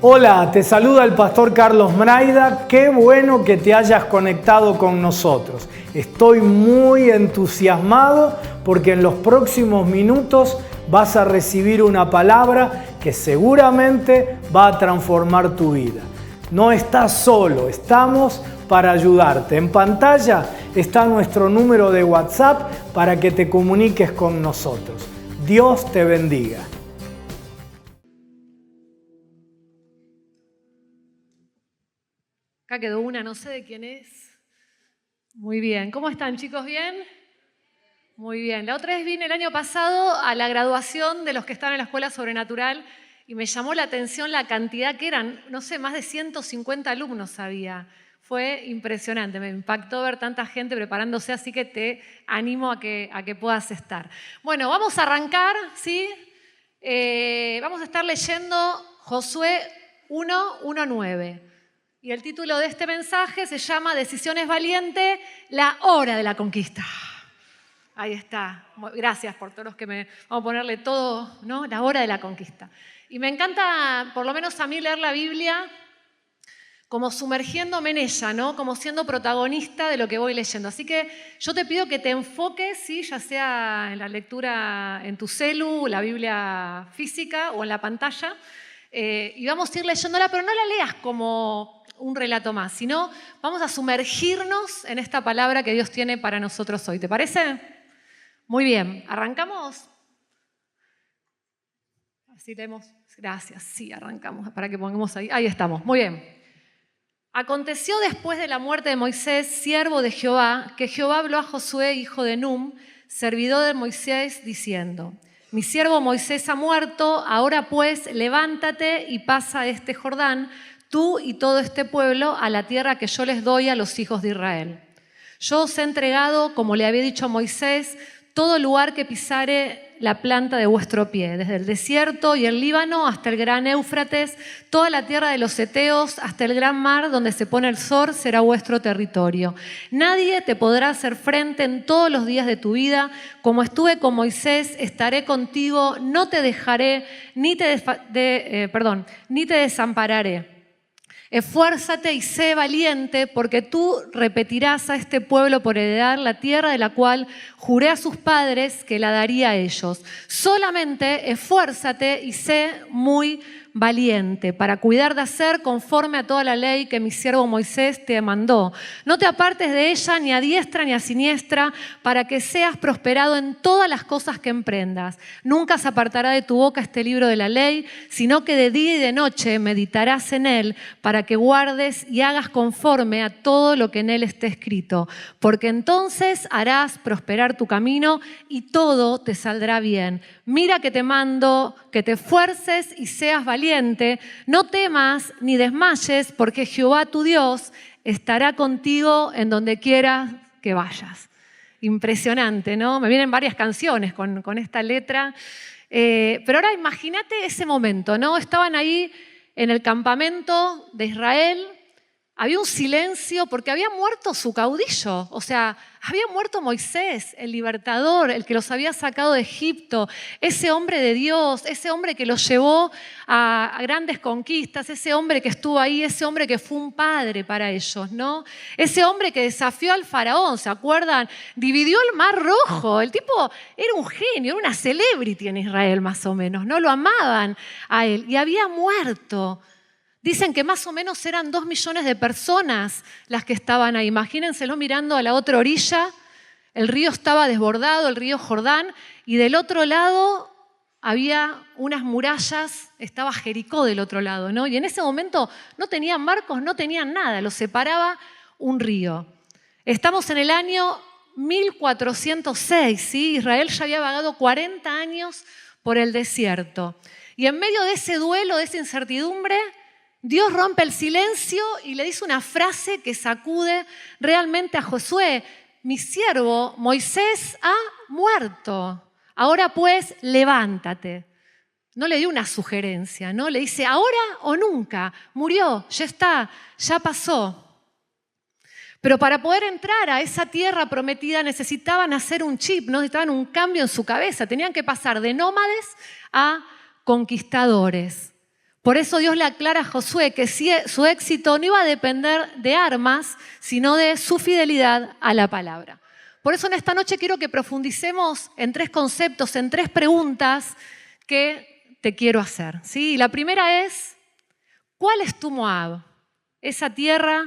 Hola, te saluda el pastor Carlos Mraida. Qué bueno que te hayas conectado con nosotros. Estoy muy entusiasmado porque en los próximos minutos vas a recibir una palabra que seguramente va a transformar tu vida. No estás solo, estamos para ayudarte. En pantalla está nuestro número de WhatsApp para que te comuniques con nosotros. Dios te bendiga. Acá quedó una, no sé de quién es. Muy bien. ¿Cómo están, chicos? ¿Bien? Muy bien. La otra vez vine el año pasado a la graduación de los que estaban en la Escuela Sobrenatural y me llamó la atención la cantidad que eran, no sé, más de 150 alumnos había. Fue impresionante, me impactó ver tanta gente preparándose, así que te animo a que puedas estar. Bueno, vamos a arrancar, ¿sí? Vamos a estar leyendo Josué 1:9. Y el título de este mensaje se llama Decisiones Valientes, la hora de la conquista. Ahí está. Gracias por todos los que me... Vamos a ponerle todo, ¿no? La hora de la conquista. Y me encanta, por lo menos a mí, leer la Biblia como sumergiéndome en ella, ¿no? Como siendo protagonista de lo que voy leyendo. Así que yo te pido que te enfoques, ¿sí? Ya sea en la lectura en tu celu, la Biblia física o en la pantalla, y vamos a ir leyéndola, pero no la leas como un relato más, sino vamos a sumergirnos en esta palabra que Dios tiene para nosotros hoy. ¿Te parece? Muy bien, ¿arrancamos? Así tenemos. Gracias, sí, arrancamos, para que pongamos ahí. Ahí estamos, muy bien. Aconteció después de la muerte de Moisés, siervo de Jehová, que Jehová habló a Josué, hijo de Num, servidor de Moisés, diciendo: Mi siervo Moisés ha muerto, ahora pues levántate y pasa este Jordán, tú y todo este pueblo, a la tierra que yo les doy a los hijos de Israel. Yo os he entregado, como le había dicho a Moisés, todo lugar que pisare la planta de vuestro pie, desde el desierto y el Líbano hasta el gran Éufrates, toda la tierra de los heteos hasta el gran mar donde se pone el sol será vuestro territorio. Nadie te podrá hacer frente en todos los días de tu vida. Como estuve con Moisés, estaré contigo, no te dejaré ni te desampararé. Esfuérzate y sé valiente, porque tú repetirás a este pueblo por heredar la tierra de la cual juré a sus padres que la daría a ellos. Solamente esfuérzate y sé muy valiente para cuidar de hacer conforme a toda la ley que mi siervo Moisés te mandó. No te apartes de ella ni a diestra ni a siniestra, para que seas prosperado en todas las cosas que emprendas. Nunca se apartará de tu boca este libro de la ley, sino que de día y de noche meditarás en él, para que guardes y hagas conforme a todo lo que en él esté escrito. Porque entonces harás prosperar tu camino y todo te saldrá bien. Mira que te mando que te esfuerces y seas valiente. No temas ni desmayes, porque Jehová tu Dios estará contigo en donde quiera que vayas. Impresionante, ¿no? Me vienen varias canciones con esta letra. Pero ahora imagínate ese momento, ¿no? Estaban ahí en el campamento de Israel. Había un silencio porque había muerto su caudillo, o sea, había muerto Moisés, el libertador, el que los había sacado de Egipto, ese hombre de Dios, ese hombre que los llevó a grandes conquistas, ese hombre que estuvo ahí, ese hombre que fue un padre para ellos, ¿no? Ese hombre que desafió al faraón, ¿se acuerdan? Dividió el mar Rojo, el tipo era un genio, era una celebrity en Israel más o menos, ¿no? Lo amaban a él y había muerto. Dicen que más o menos eran 2 millones de personas las que estaban ahí. Imagínenselo mirando a la otra orilla. El río estaba desbordado, el río Jordán, y del otro lado había unas murallas, estaba Jericó del otro lado, ¿no? Y en ese momento no tenían barcos, no tenían nada, los separaba un río. Estamos en el año 1406, ¿sí? Israel ya había vagado 40 años por el desierto. Y en medio de ese duelo, de esa incertidumbre, Dios rompe el silencio y le dice una frase que sacude realmente a Josué. Mi siervo Moisés ha muerto. Ahora pues, levántate. No le dio una sugerencia, ¿no? Le dice, ahora o nunca. Murió, ya está, ya pasó. Pero para poder entrar a esa tierra prometida necesitaban hacer un chip, ¿no? Necesitaban un cambio en su cabeza. Tenían que pasar de nómades a conquistadores. Por eso Dios le aclara a Josué que su éxito no iba a depender de armas, sino de su fidelidad a la palabra. Por eso en esta noche quiero que profundicemos en 3 conceptos, en 3 preguntas que te quiero hacer, ¿sí? La primera es, ¿cuál es tu Moab? Esa tierra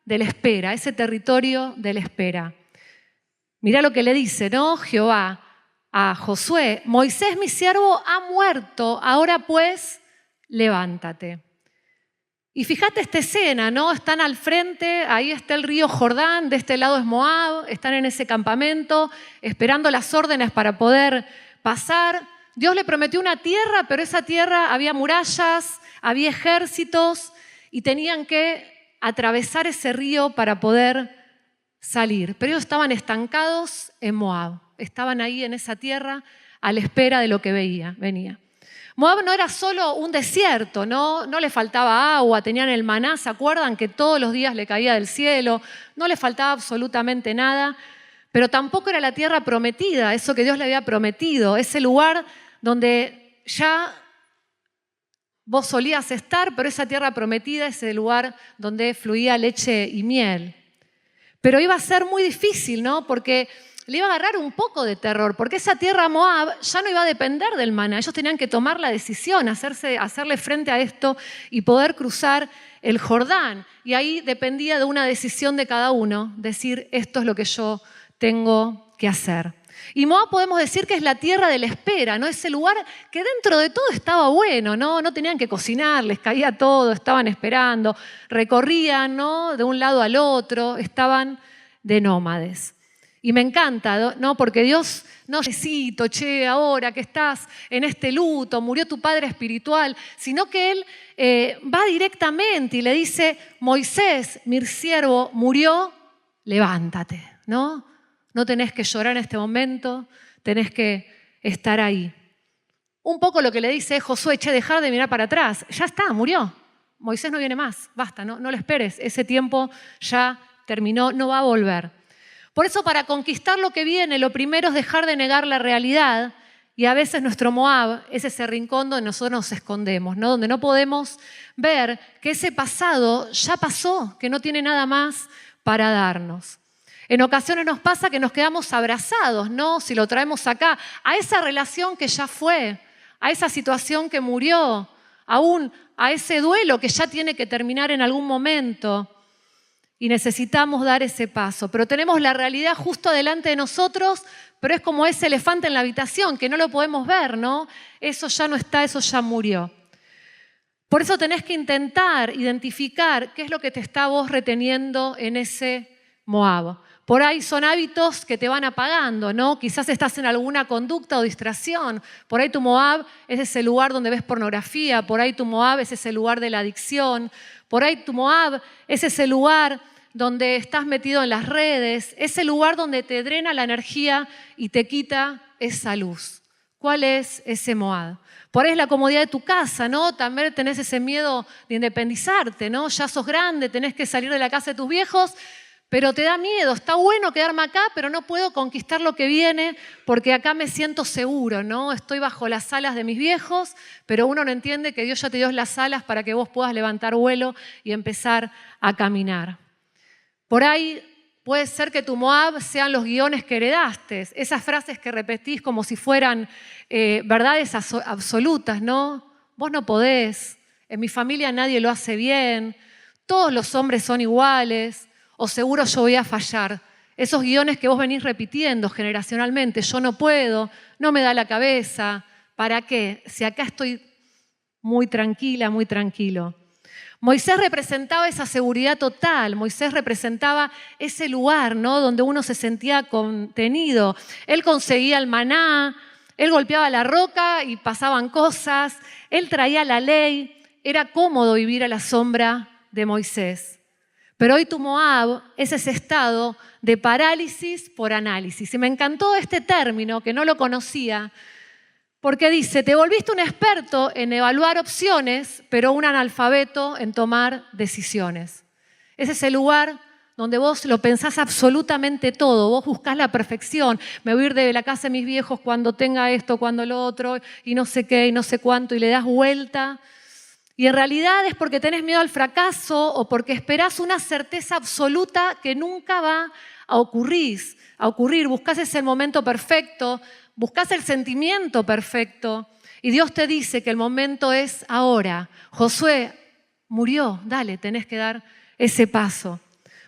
de la espera, ese territorio de la espera. Mirá lo que le dice, ¿no? Jehová a Josué: Moisés, mi siervo, ha muerto, ahora pues, levántate. Y fíjate esta escena, ¿no? Están al frente, ahí está el río Jordán, de este lado es Moab, están en ese campamento, esperando las órdenes para poder pasar. Dios le prometió una tierra, pero esa tierra había murallas, había ejércitos y tenían que atravesar ese río para poder salir. Pero ellos estaban estancados en Moab, estaban ahí en esa tierra a la espera de lo que venía. Moab no era solo un desierto, no le faltaba agua, tenían el maná, ¿se acuerdan? Que todos los días le caía del cielo, no le faltaba absolutamente nada, pero tampoco era la tierra prometida, eso que Dios le había prometido, ese lugar donde ya vos solías estar, pero esa tierra prometida, ese lugar donde fluía leche y miel. Pero iba a ser muy difícil, ¿no? Porque le iba a agarrar un poco de terror, porque esa tierra Moab ya no iba a depender del maná. Ellos tenían que tomar la decisión, hacerle frente a esto y poder cruzar el Jordán. Y ahí dependía de una decisión de cada uno, decir, esto es lo que yo tengo que hacer. Y Moab podemos decir que es la tierra de la espera, ¿no? Ese lugar que dentro de todo estaba bueno, ¿no? No tenían que cocinar, les caía todo, estaban esperando, recorrían, ¿no? De un lado al otro, estaban de nómades. Y me encanta, ¿no? Porque Dios no necesita, ahora que estás en este luto, murió tu padre espiritual, sino que Él va directamente y le dice, Moisés, mi siervo, murió, levántate, ¿no? No tenés que llorar en este momento, tenés que estar ahí. Un poco lo que le dice Josué, dejar de mirar para atrás, ya está, murió. Moisés no viene más, basta, no lo esperes, ese tiempo ya terminó, no va a volver. Por eso, para conquistar lo que viene, lo primero es dejar de negar la realidad. Y a veces nuestro Moab es ese rincón donde nosotros nos escondemos, ¿no? Donde no podemos ver que ese pasado ya pasó, que no tiene nada más para darnos. En ocasiones nos pasa que nos quedamos abrazados, ¿no? Si lo traemos acá, a esa relación que ya fue, a esa situación que murió, aún a ese duelo que ya tiene que terminar en algún momento. Y necesitamos dar ese paso, pero tenemos la realidad justo delante de nosotros, pero es como ese elefante en la habitación, que no lo podemos ver, ¿no? Eso ya no está, eso ya murió. Por eso tenés que intentar identificar qué es lo que te está vos reteniendo en ese Moab. Por ahí son hábitos que te van apagando, ¿no? Quizás estás en alguna conducta o distracción. Por ahí tu Moab es ese lugar donde ves pornografía, por ahí tu Moab es ese lugar de la adicción, por ahí tu Moab es ese lugar donde estás metido en las redes, ese lugar donde te drena la energía y te quita esa luz. ¿Cuál es ese Moab? Por ahí es la comodidad de tu casa, ¿no? También tenés ese miedo de independizarte, ¿no? Ya sos grande, tenés que salir de la casa de tus viejos, pero te da miedo. Está bueno quedarme acá, pero no puedo conquistar lo que viene porque acá me siento seguro, ¿no? Estoy bajo las alas de mis viejos, pero uno no entiende que Dios ya te dio las alas para que vos puedas levantar vuelo y empezar a caminar. Por ahí puede ser que tu Moab sean los guiones que heredaste, esas frases que repetís como si fueran verdades absolutas, ¿no? Vos no podés, en mi familia nadie lo hace bien, todos los hombres son iguales, o seguro yo voy a fallar. Esos guiones que vos venís repitiendo generacionalmente, yo no puedo, no me da la cabeza, ¿para qué? Si acá estoy muy tranquila, muy tranquilo. Moisés representaba esa seguridad total, Moisés representaba ese lugar, ¿no? Donde uno se sentía contenido. Él conseguía el maná, él golpeaba la roca y pasaban cosas, él traía la ley, era cómodo vivir a la sombra de Moisés. Pero hoy tu Moab es ese estado de parálisis por análisis. Y me encantó este término, que no lo conocía, porque dice, te volviste un experto en evaluar opciones, pero un analfabeto en tomar decisiones. Es ese lugar donde vos lo pensás absolutamente todo, vos buscás la perfección. Me voy a ir de la casa de mis viejos cuando tenga esto, cuando lo otro, y no sé qué, y no sé cuánto, y le das vuelta. Y en realidad es porque tenés miedo al fracaso o porque esperás una certeza absoluta que nunca va a ocurrir. Buscás ese momento perfecto, buscás el sentimiento perfecto y Dios te dice que el momento es ahora. Josué murió, dale, tenés que dar ese paso.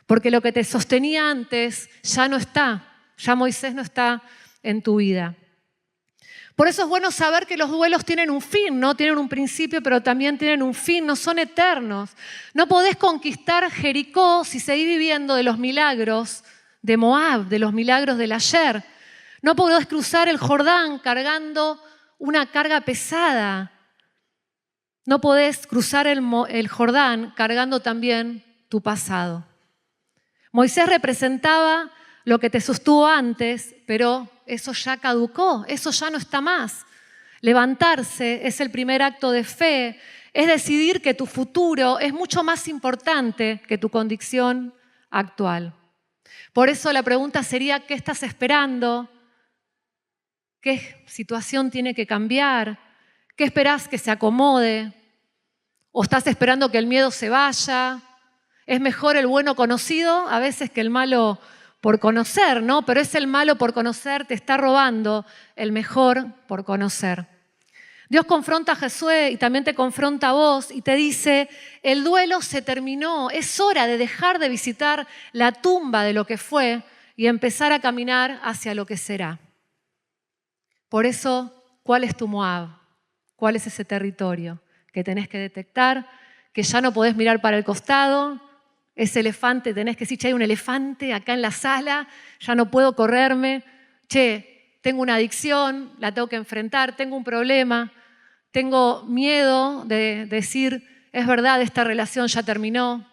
Porque lo que te sostenía antes ya no está, ya Moisés no está en tu vida. Por eso es bueno saber que los duelos tienen un fin, ¿no? Tienen un principio, pero también tienen un fin, no son eternos. No podés conquistar Jericó si seguís viviendo de los milagros de Moab, de los milagros del ayer. No podés cruzar el Jordán cargando una carga pesada. No podés cruzar el Jordán cargando también tu pasado. Moisés representaba lo que te sostuvo antes, pero eso ya caducó, eso ya no está más. Levantarse es el primer acto de fe, es decidir que tu futuro es mucho más importante que tu condición actual. Por eso la pregunta sería, ¿qué estás esperando? ¿Qué situación tiene que cambiar? ¿Qué esperás que se acomode? ¿O estás esperando que el miedo se vaya? Es mejor el bueno conocido a veces que el malo por conocer, ¿no? Pero es el malo por conocer, te está robando el mejor por conocer. Dios confronta a Josué y también te confronta a vos y te dice, el duelo se terminó, es hora de dejar de visitar la tumba de lo que fue y empezar a caminar hacia lo que será. Por eso, ¿cuál es tu Moab? ¿Cuál es ese territorio que tenés que detectar? Que ya no podés mirar para el costado. Ese elefante, tenés que decir, che, hay un elefante acá en la sala, ya no puedo correrme. Che, tengo una adicción, la tengo que enfrentar, tengo un problema, tengo miedo de decir, es verdad, esta relación ya terminó.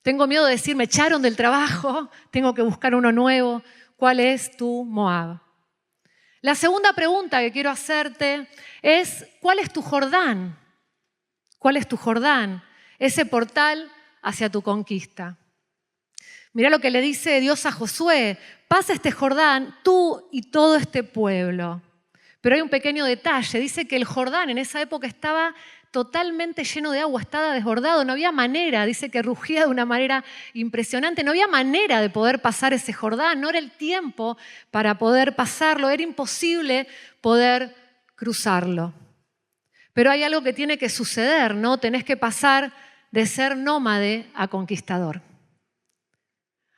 Tengo miedo de decir, me echaron del trabajo, tengo que buscar uno nuevo. ¿Cuál es tu Moab? La segunda pregunta que quiero hacerte es, ¿cuál es tu Jordán? ¿Cuál es tu Jordán? Ese portal hacia tu conquista. Mirá lo que le dice Dios a Josué, pasa este Jordán, tú y todo este pueblo. Pero hay un pequeño detalle, dice que el Jordán en esa época estaba totalmente lleno de agua, estaba desbordado, no había manera, dice que rugía de una manera impresionante, no había manera de poder pasar ese Jordán, no era el tiempo para poder pasarlo, era imposible poder cruzarlo. Pero hay algo que tiene que suceder, ¿no? Tenés que pasar de ser nómade a conquistador.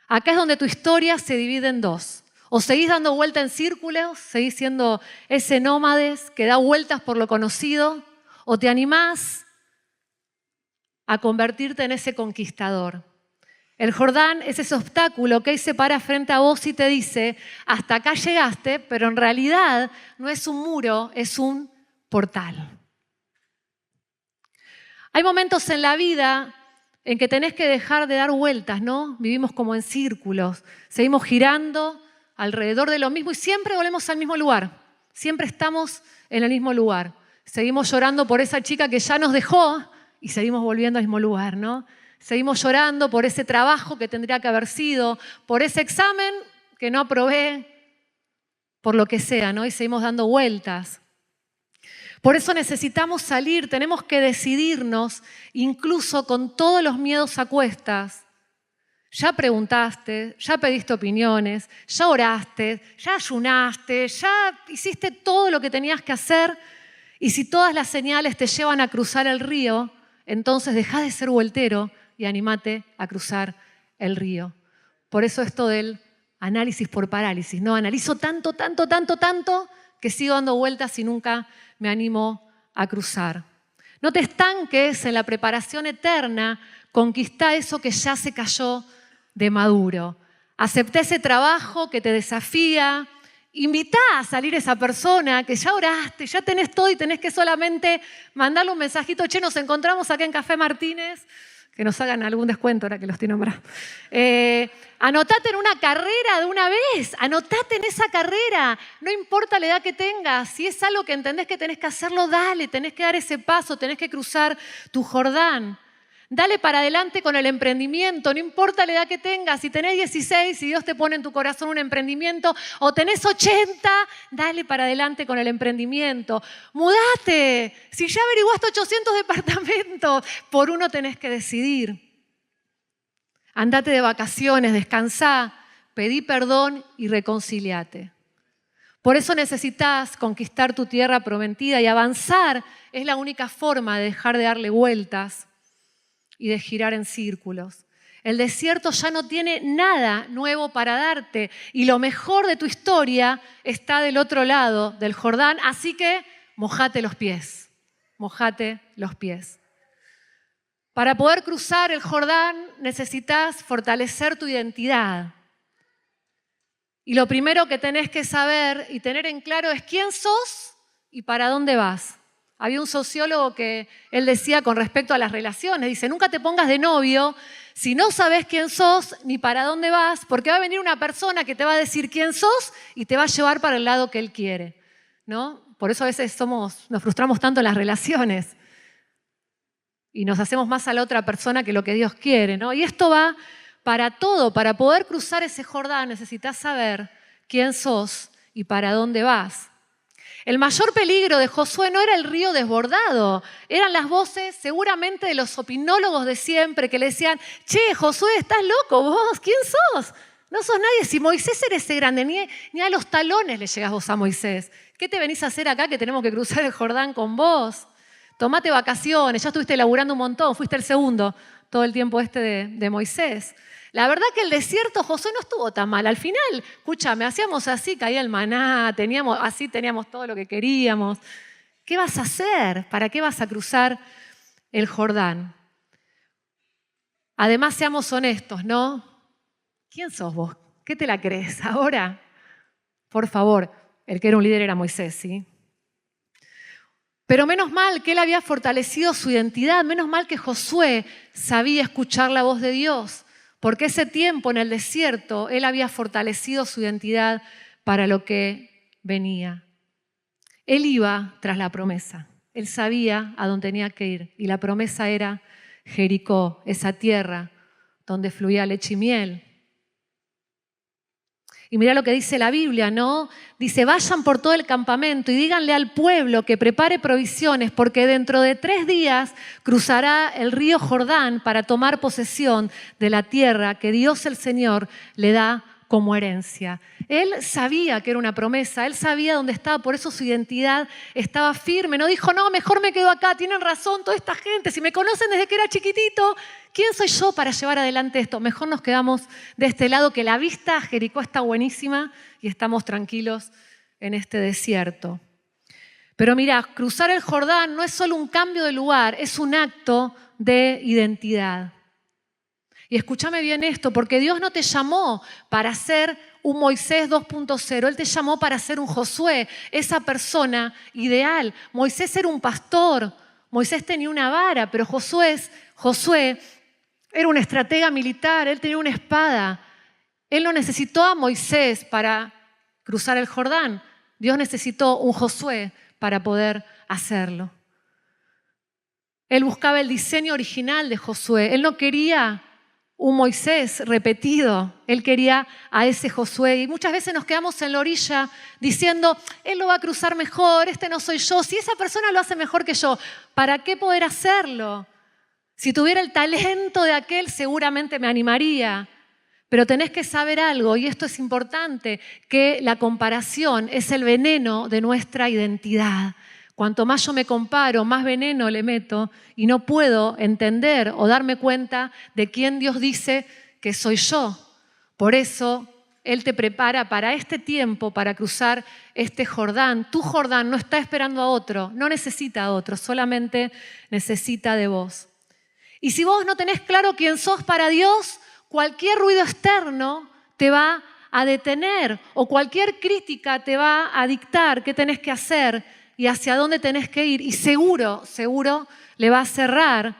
Acá es donde tu historia se divide en dos. O seguís dando vuelta en círculos, seguís siendo ese nómade que da vueltas por lo conocido, o te animás a convertirte en ese conquistador. El Jordán es ese obstáculo que se para frente a vos y te dice, hasta acá llegaste, pero en realidad no es un muro, es un portal. Hay momentos en la vida en que tenés que dejar de dar vueltas, ¿no? Vivimos como en círculos, seguimos girando alrededor de lo mismo y siempre volvemos al mismo lugar, siempre estamos en el mismo lugar. Seguimos llorando por esa chica que ya nos dejó y seguimos volviendo al mismo lugar, ¿no? Seguimos llorando por ese trabajo que tendría que haber sido, por ese examen que no aprobé, por lo que sea, ¿no? Y seguimos dando vueltas. Por eso necesitamos salir, tenemos que decidirnos, incluso con todos los miedos a cuestas. Ya preguntaste, ya pediste opiniones, ya oraste, ya ayunaste, ya hiciste todo lo que tenías que hacer. Y si todas las señales te llevan a cruzar el río, entonces dejá de ser vueltero y animate a cruzar el río. Por eso esto del análisis por parálisis, ¿no? Analizo tanto, que sigo dando vueltas y nunca me animo a cruzar. No te estanques en la preparación eterna, conquistá eso que ya se cayó de maduro. Acepté ese trabajo que te desafía, invitá a salir esa persona que ya oraste, ya tenés todo y tenés que solamente mandarle un mensajito, che, nos encontramos acá en Café Martínez, que nos hagan algún descuento ahora que los estoy nombrando. Anotate en una carrera de una vez, anotate en esa carrera, no importa la edad que tengas, si es algo que entendés que tenés que hacerlo, dale, tenés que dar ese paso, tenés que cruzar tu Jordán. Dale para adelante con el emprendimiento, no importa la edad que tengas, si tenés 16 y Dios te pone en tu corazón un emprendimiento o tenés 80, dale para adelante con el emprendimiento. Mudate, si ya averiguaste 800 departamentos, por uno tenés que decidir. Andate de vacaciones, descansá, pedí perdón y reconciliate. Por eso necesitas conquistar tu tierra prometida y avanzar es la única forma de dejar de darle vueltas y de girar en círculos. El desierto ya no tiene nada nuevo para darte y lo mejor de tu historia está del otro lado del Jordán, así que mojate los pies, mojate los pies. Para poder cruzar el Jordán necesitas fortalecer tu identidad. Y lo primero que tenés que saber y tener en claro es quién sos y para dónde vas. Había un sociólogo que él decía con respecto a las relaciones, dice, nunca te pongas de novio si no sabes quién sos ni para dónde vas, porque va a venir una persona que te va a decir quién sos y te va a llevar para el lado que él quiere, ¿no? Por eso a veces nos frustramos tanto en las relaciones y nos hacemos más a la otra persona que lo que Dios quiere, ¿no? Y esto va para todo. Para poder cruzar ese Jordán necesitas saber quién sos y para dónde vas. El mayor peligro de Josué no era el río desbordado, eran las voces seguramente de los opinólogos de siempre que le decían, che, Josué, estás loco vos, ¿quién sos? No sos nadie, si Moisés eres ese grande, ni a los talones le llegás vos a Moisés. ¿Qué te venís a hacer acá que tenemos que cruzar el Jordán con vos? Tomate vacaciones, ya estuviste laburando un montón, fuiste el segundo todo el tiempo de Moisés. La verdad que el desierto, Josué, no estuvo tan mal. Al final, escúchame, hacíamos así, caía el maná, teníamos todo lo que queríamos. ¿Qué vas a hacer? ¿Para qué vas a cruzar el Jordán? Además, seamos honestos, ¿no? ¿Quién sos vos? ¿Qué te la crees ahora? Por favor, el que era un líder era Moisés, ¿sí? Pero menos mal que él había fortalecido su identidad, menos mal que Josué sabía escuchar la voz de Dios. Porque ese tiempo en el desierto, él había fortalecido su identidad para lo que venía. Él iba tras la promesa. Él sabía a dónde tenía que ir. Y la promesa era Jericó, esa tierra donde fluía leche y miel. Y mira lo que dice la Biblia, ¿no? Dice, vayan por todo el campamento y díganle al pueblo que prepare provisiones porque dentro de 3 días cruzará el río Jordán para tomar posesión de la tierra que Dios el Señor le da como herencia. Él sabía que era una promesa, él sabía dónde estaba, por eso su identidad estaba firme. No dijo, no, mejor me quedo acá, tienen razón toda esta gente, si me conocen desde que era chiquitito, ¿quién soy yo para llevar adelante esto? Mejor nos quedamos de este lado, que la vista a Jericó está buenísima y estamos tranquilos en este desierto. Pero mira, cruzar el Jordán no es solo un cambio de lugar, es un acto de identidad. Y escúchame bien esto, porque Dios no te llamó para ser un Moisés 2.0, Él te llamó para ser un Josué, esa persona ideal. Moisés era un pastor, Moisés tenía una vara, pero Josué era un estratega militar, él tenía una espada. Él no necesitó a Moisés para cruzar el Jordán. Dios necesitó un Josué para poder hacerlo. Él buscaba el diseño original de Josué. Él no quería un Moisés repetido. Él quería a ese Josué. Y muchas veces nos quedamos en la orilla diciendo, él lo va a cruzar mejor, este no soy yo. Si esa persona lo hace mejor que yo, ¿para qué poder hacerlo? Si tuviera el talento de aquel, seguramente me animaría. Pero tenés que saber algo, y esto es importante, que la comparación es el veneno de nuestra identidad. Cuanto más yo me comparo, más veneno le meto y no puedo entender o darme cuenta de quién Dios dice que soy yo. Por eso Él te prepara para este tiempo, para cruzar este Jordán. Tu Jordán no está esperando a otro, no necesita a otro, solamente necesita de vos. Y si vos no tenés claro quién sos para Dios, cualquier ruido externo te va a detener o cualquier crítica te va a dictar qué tenés que hacer y hacia dónde tenés que ir. Y seguro le va a cerrar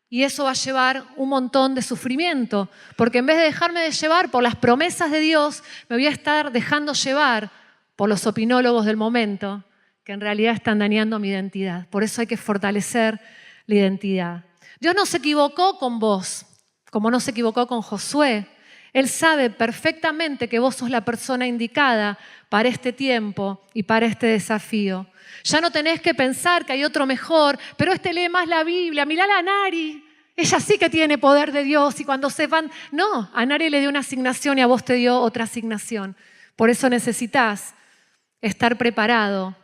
y eso va a llevar un montón de sufrimiento. Porque en vez de dejarme de llevar por las promesas de Dios, me voy a estar dejando llevar por los opinólogos del momento que en realidad están dañando mi identidad. Por eso hay que fortalecer la identidad. Dios no se equivocó con vos, como no se equivocó con Josué. Él sabe perfectamente que vos sos la persona indicada para este tiempo y para este desafío. Ya no tenés que pensar que hay otro mejor, pero este lee más la Biblia. Mirá a Nari, ella sí que tiene poder de Dios y cuando se van... No, a Nari le dio una asignación y a vos te dio otra asignación. Por eso necesitas estar preparado.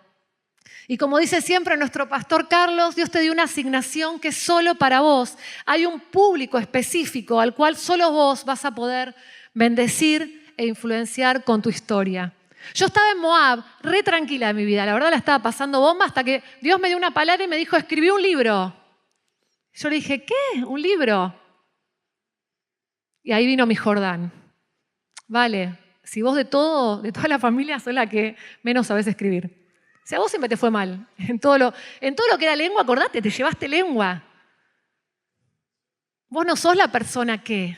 Y como dice siempre nuestro pastor Carlos, Dios te dio una asignación que es solo para vos. Hay un público específico al cual solo vos vas a poder bendecir e influenciar con tu historia. Yo estaba en Moab, re tranquila de mi vida, la verdad la estaba pasando bomba hasta que Dios me dio una palabra y me dijo, escribí un libro. Yo le dije, ¿qué? ¿Un libro? Y ahí vino mi Jordán. Vale, si vos de toda la familia sos la que menos sabés escribir. Si a vos siempre te fue mal, en todo lo que era lengua, acordate, te llevaste lengua. Vos no sos la persona que.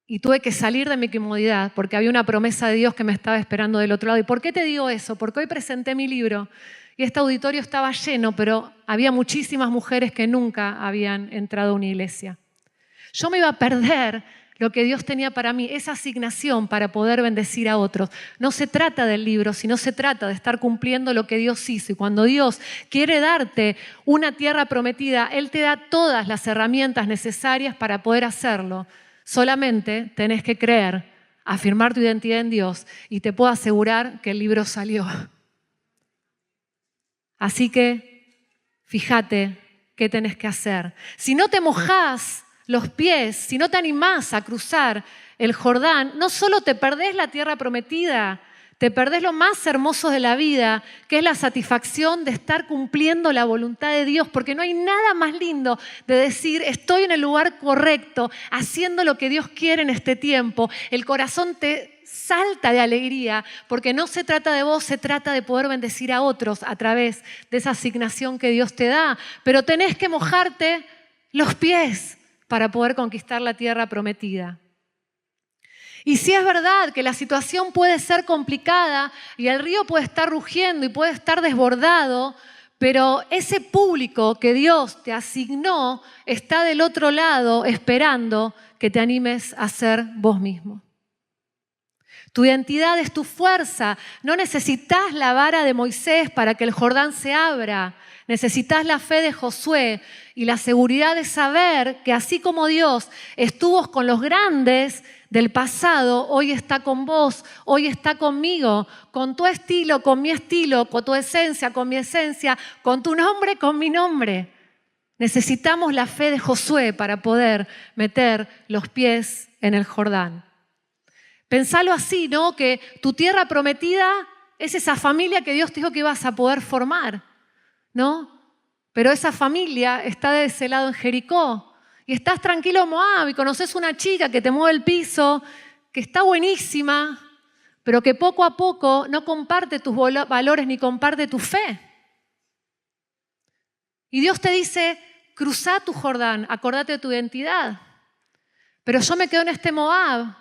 Y tuve que salir de mi comodidad porque había una promesa de Dios que me estaba esperando del otro lado. ¿Y por qué te digo eso? Porque hoy presenté mi libro y este auditorio estaba lleno, pero había muchísimas mujeres que nunca habían entrado a una iglesia. Yo me iba a perder lo que Dios tenía para mí, esa asignación para poder bendecir a otros. No se trata del libro, sino se trata de estar cumpliendo lo que Dios hizo. Y cuando Dios quiere darte una tierra prometida, Él te da todas las herramientas necesarias para poder hacerlo. Solamente tenés que creer, afirmar tu identidad en Dios y te puedo asegurar que el libro salió. Así que fíjate qué tenés que hacer. Si no te mojás los pies, si no te animás a cruzar el Jordán, no solo te perdés la tierra prometida, te perdés lo más hermoso de la vida, que es la satisfacción de estar cumpliendo la voluntad de Dios, porque no hay nada más lindo de decir, estoy en el lugar correcto, haciendo lo que Dios quiere en este tiempo. El corazón te salta de alegría, porque no se trata de vos, se trata de poder bendecir a otros a través de esa asignación que Dios te da. Pero tenés que mojarte los pies para poder conquistar la tierra prometida. Y si es verdad que la situación puede ser complicada y el río puede estar rugiendo y puede estar desbordado, pero ese público que Dios te asignó está del otro lado esperando que te animes a ser vos mismo. Tu identidad es tu fuerza. No necesitas la vara de Moisés para que el Jordán se abra. Necesitas la fe de Josué y la seguridad de saber que así como Dios estuvo con los grandes del pasado, hoy está con vos, hoy está conmigo, con tu estilo, con mi estilo, con tu esencia, con mi esencia, con tu nombre, con mi nombre. Necesitamos la fe de Josué para poder meter los pies en el Jordán. Pensalo así, ¿no? Que tu tierra prometida es esa familia que Dios te dijo que ibas a poder formar, ¿no? Pero esa familia está de ese lado en Jericó y estás tranquilo en Moab y conoces una chica que te mueve el piso, que está buenísima, pero que poco a poco no comparte tus valores ni comparte tu fe. Y Dios te dice, cruzá tu Jordán, acordate de tu identidad. Pero yo me quedo en este Moab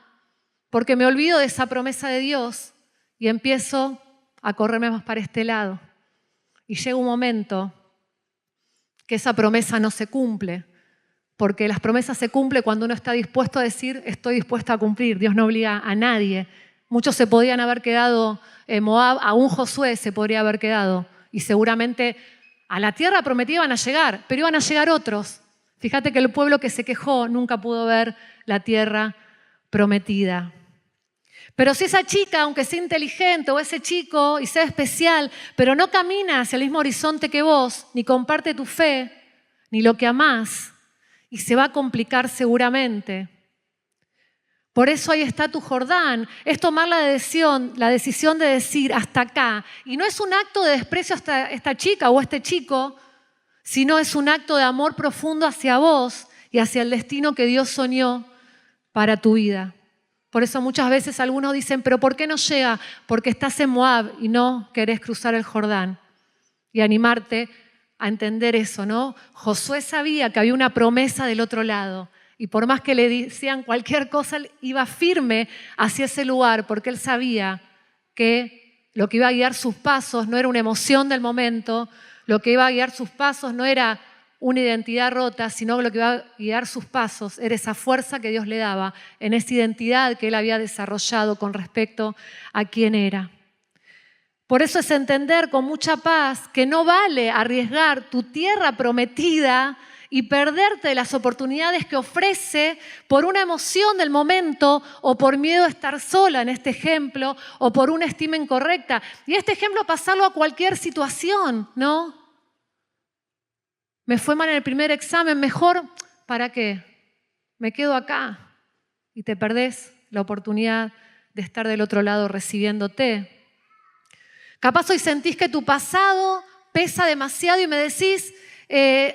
porque me olvido de esa promesa de Dios y empiezo a correrme más para este lado. Y llega un momento que esa promesa no se cumple, porque las promesas se cumplen cuando uno está dispuesto a decir, estoy dispuesto a cumplir. Dios no obliga a nadie. Muchos se podían haber quedado en Moab, aún Josué se podría haber quedado. Y seguramente a la tierra prometida iban a llegar, pero iban a llegar otros. Fíjate que el pueblo que se quejó nunca pudo ver la tierra prometida. Pero si esa chica, aunque sea inteligente, o ese chico y sea especial, pero no camina hacia el mismo horizonte que vos, ni comparte tu fe, ni lo que amás, y se va a complicar seguramente. Por eso ahí está tu Jordán, es tomar la decisión de decir hasta acá. Y no es un acto de desprecio hasta esta chica o este chico, sino es un acto de amor profundo hacia vos y hacia el destino que Dios soñó para tu vida. Por eso muchas veces algunos dicen, ¿pero por qué no llega? Porque estás en Moab y no querés cruzar el Jordán. Y animarte a entender eso, ¿no? Josué sabía que había una promesa del otro lado. Y por más que le decían cualquier cosa, él iba firme hacia ese lugar porque él sabía que lo que iba a guiar sus pasos no era una emoción del momento, lo que iba a guiar sus pasos no era una identidad rota, sino lo que iba a guiar sus pasos era esa fuerza que Dios le daba en esa identidad que él había desarrollado con respecto a quién era. Por eso es entender con mucha paz que no vale arriesgar tu tierra prometida y perderte las oportunidades que ofrece por una emoción del momento o por miedo a estar sola en este ejemplo o por una estima incorrecta. Y este ejemplo pasarlo a cualquier situación, ¿no? Me fue mal en el primer examen, mejor, ¿para qué? Me quedo acá y te perdés la oportunidad de estar del otro lado recibiéndote. Capaz hoy sentís que tu pasado pesa demasiado y me decís,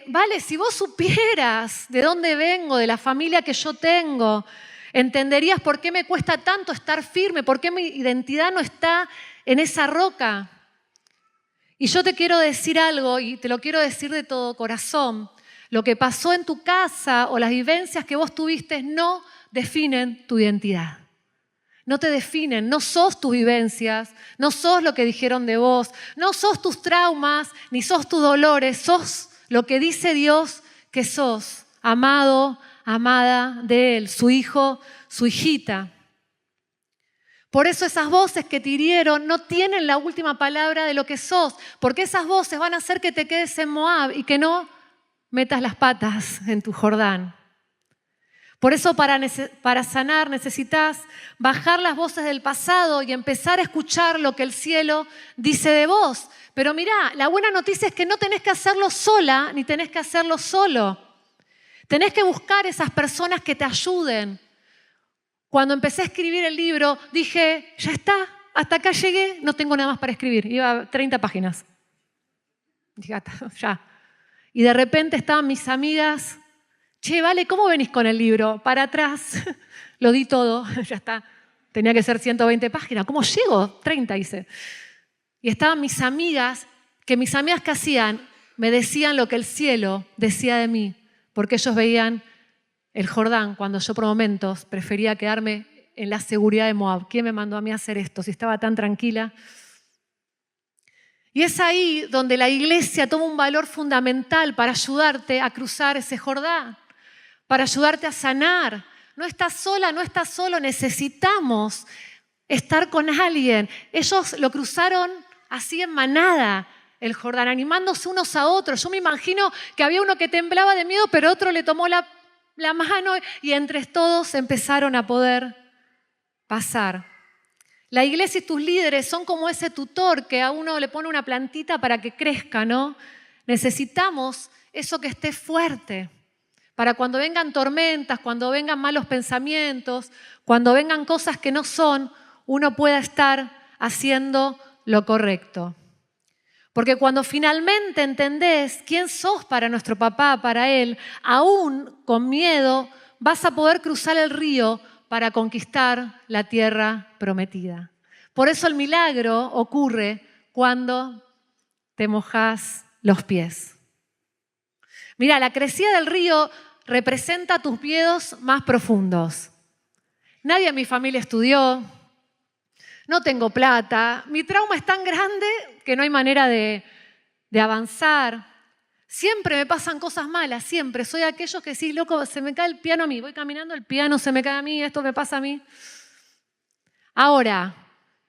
vale, si vos supieras de dónde vengo, de la familia que yo tengo, entenderías por qué me cuesta tanto estar firme, por qué mi identidad no está en esa roca. Y yo te quiero decir algo, y te lo quiero decir de todo corazón. Lo que pasó en tu casa o las vivencias que vos tuviste no definen tu identidad. No te definen, no sos tus vivencias, no sos lo que dijeron de vos, no sos tus traumas, ni sos tus dolores, sos lo que dice Dios que sos, amado, amada de Él, su hijo, su hijita. Por eso esas voces que te hirieron no tienen la última palabra de lo que sos, porque esas voces van a hacer que te quedes en Moab y que no metas las patas en tu Jordán. Por eso para sanar necesitas bajar las voces del pasado y empezar a escuchar lo que el cielo dice de vos. Pero mirá, la buena noticia es que no tenés que hacerlo sola ni tenés que hacerlo solo. Tenés que buscar esas personas que te ayuden. Cuando empecé a escribir el libro, dije, ya está, hasta acá llegué, no tengo nada más para escribir. Iba a 30 páginas. Dije, ya. Y de repente estaban mis amigas, che, vale, ¿cómo venís con el libro? Para atrás, lo di todo, ya está. Tenía que ser 120 páginas. ¿Cómo llego? 30 hice. Y estaban mis amigas, ¿qué hacían? Me decían lo que el cielo decía de mí, porque ellos veían el Jordán, cuando yo por momentos prefería quedarme en la seguridad de Moab. ¿Quién me mandó a mí a hacer esto si estaba tan tranquila? Y es ahí donde la iglesia toma un valor fundamental para ayudarte a cruzar ese Jordán, para ayudarte a sanar. No estás sola, no estás solo, necesitamos estar con alguien. Ellos lo cruzaron así en manada, el Jordán, animándose unos a otros. Yo me imagino que había uno que temblaba de miedo, pero otro le tomó la mano y entre todos empezaron a poder pasar. La iglesia y tus líderes son como ese tutor que a uno le pone una plantita para que crezca, ¿no? Necesitamos eso que esté fuerte para cuando vengan tormentas, cuando vengan malos pensamientos, cuando vengan cosas que no son, uno pueda estar haciendo lo correcto. Porque cuando finalmente entendés quién sos para nuestro papá, para él, aún con miedo, vas a poder cruzar el río para conquistar la tierra prometida. Por eso el milagro ocurre cuando te mojás los pies. Mira, la crecida del río representa tus miedos más profundos. Nadie en mi familia estudió, no tengo plata, mi trauma es tan grande que no hay manera de avanzar. Siempre me pasan cosas malas, siempre. Soy aquellos que sí, loco, se me cae el piano a mí. Voy caminando, el piano se me cae a mí, esto me pasa a mí. Ahora,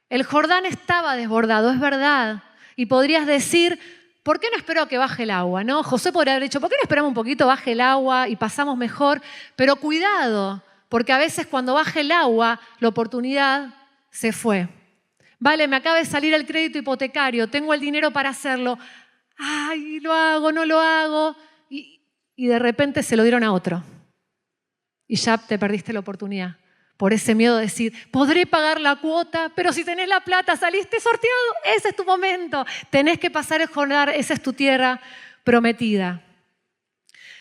el Jordán estaba desbordado, es verdad. Y podrías decir, ¿por qué no espero a que baje el agua? ¿No? José podría haber dicho, ¿por qué no esperamos un poquito, baje el agua y pasamos mejor? Pero cuidado, porque a veces cuando baje el agua, la oportunidad se fue. Vale, me acaba de salir el crédito hipotecario, tengo el dinero para hacerlo. Ay, lo hago, no lo hago. Y de repente se lo dieron a otro. Y ya te perdiste la oportunidad. Por ese miedo de decir, podré pagar la cuota, pero si tenés la plata, saliste sorteado, ese es tu momento. Tenés que pasar el Jordán, esa es tu tierra prometida.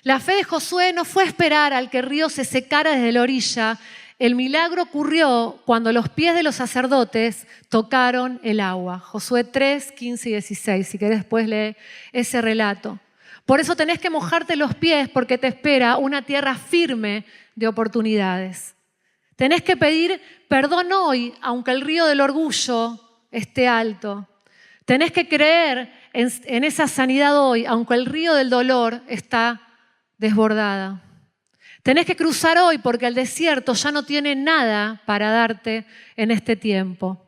La fe de Josué no fue esperar al que el río se secara desde la orilla. El milagro ocurrió cuando los pies de los sacerdotes tocaron el agua. Josué 3, 15 y 16. Si querés después lee ese relato. Por eso tenés que mojarte los pies porque te espera una tierra firme de oportunidades. Tenés que pedir perdón hoy, aunque el río del orgullo esté alto. Tenés que creer en esa sanidad hoy, aunque el río del dolor está desbordada. Tenés que cruzar hoy porque el desierto ya no tiene nada para darte en este tiempo.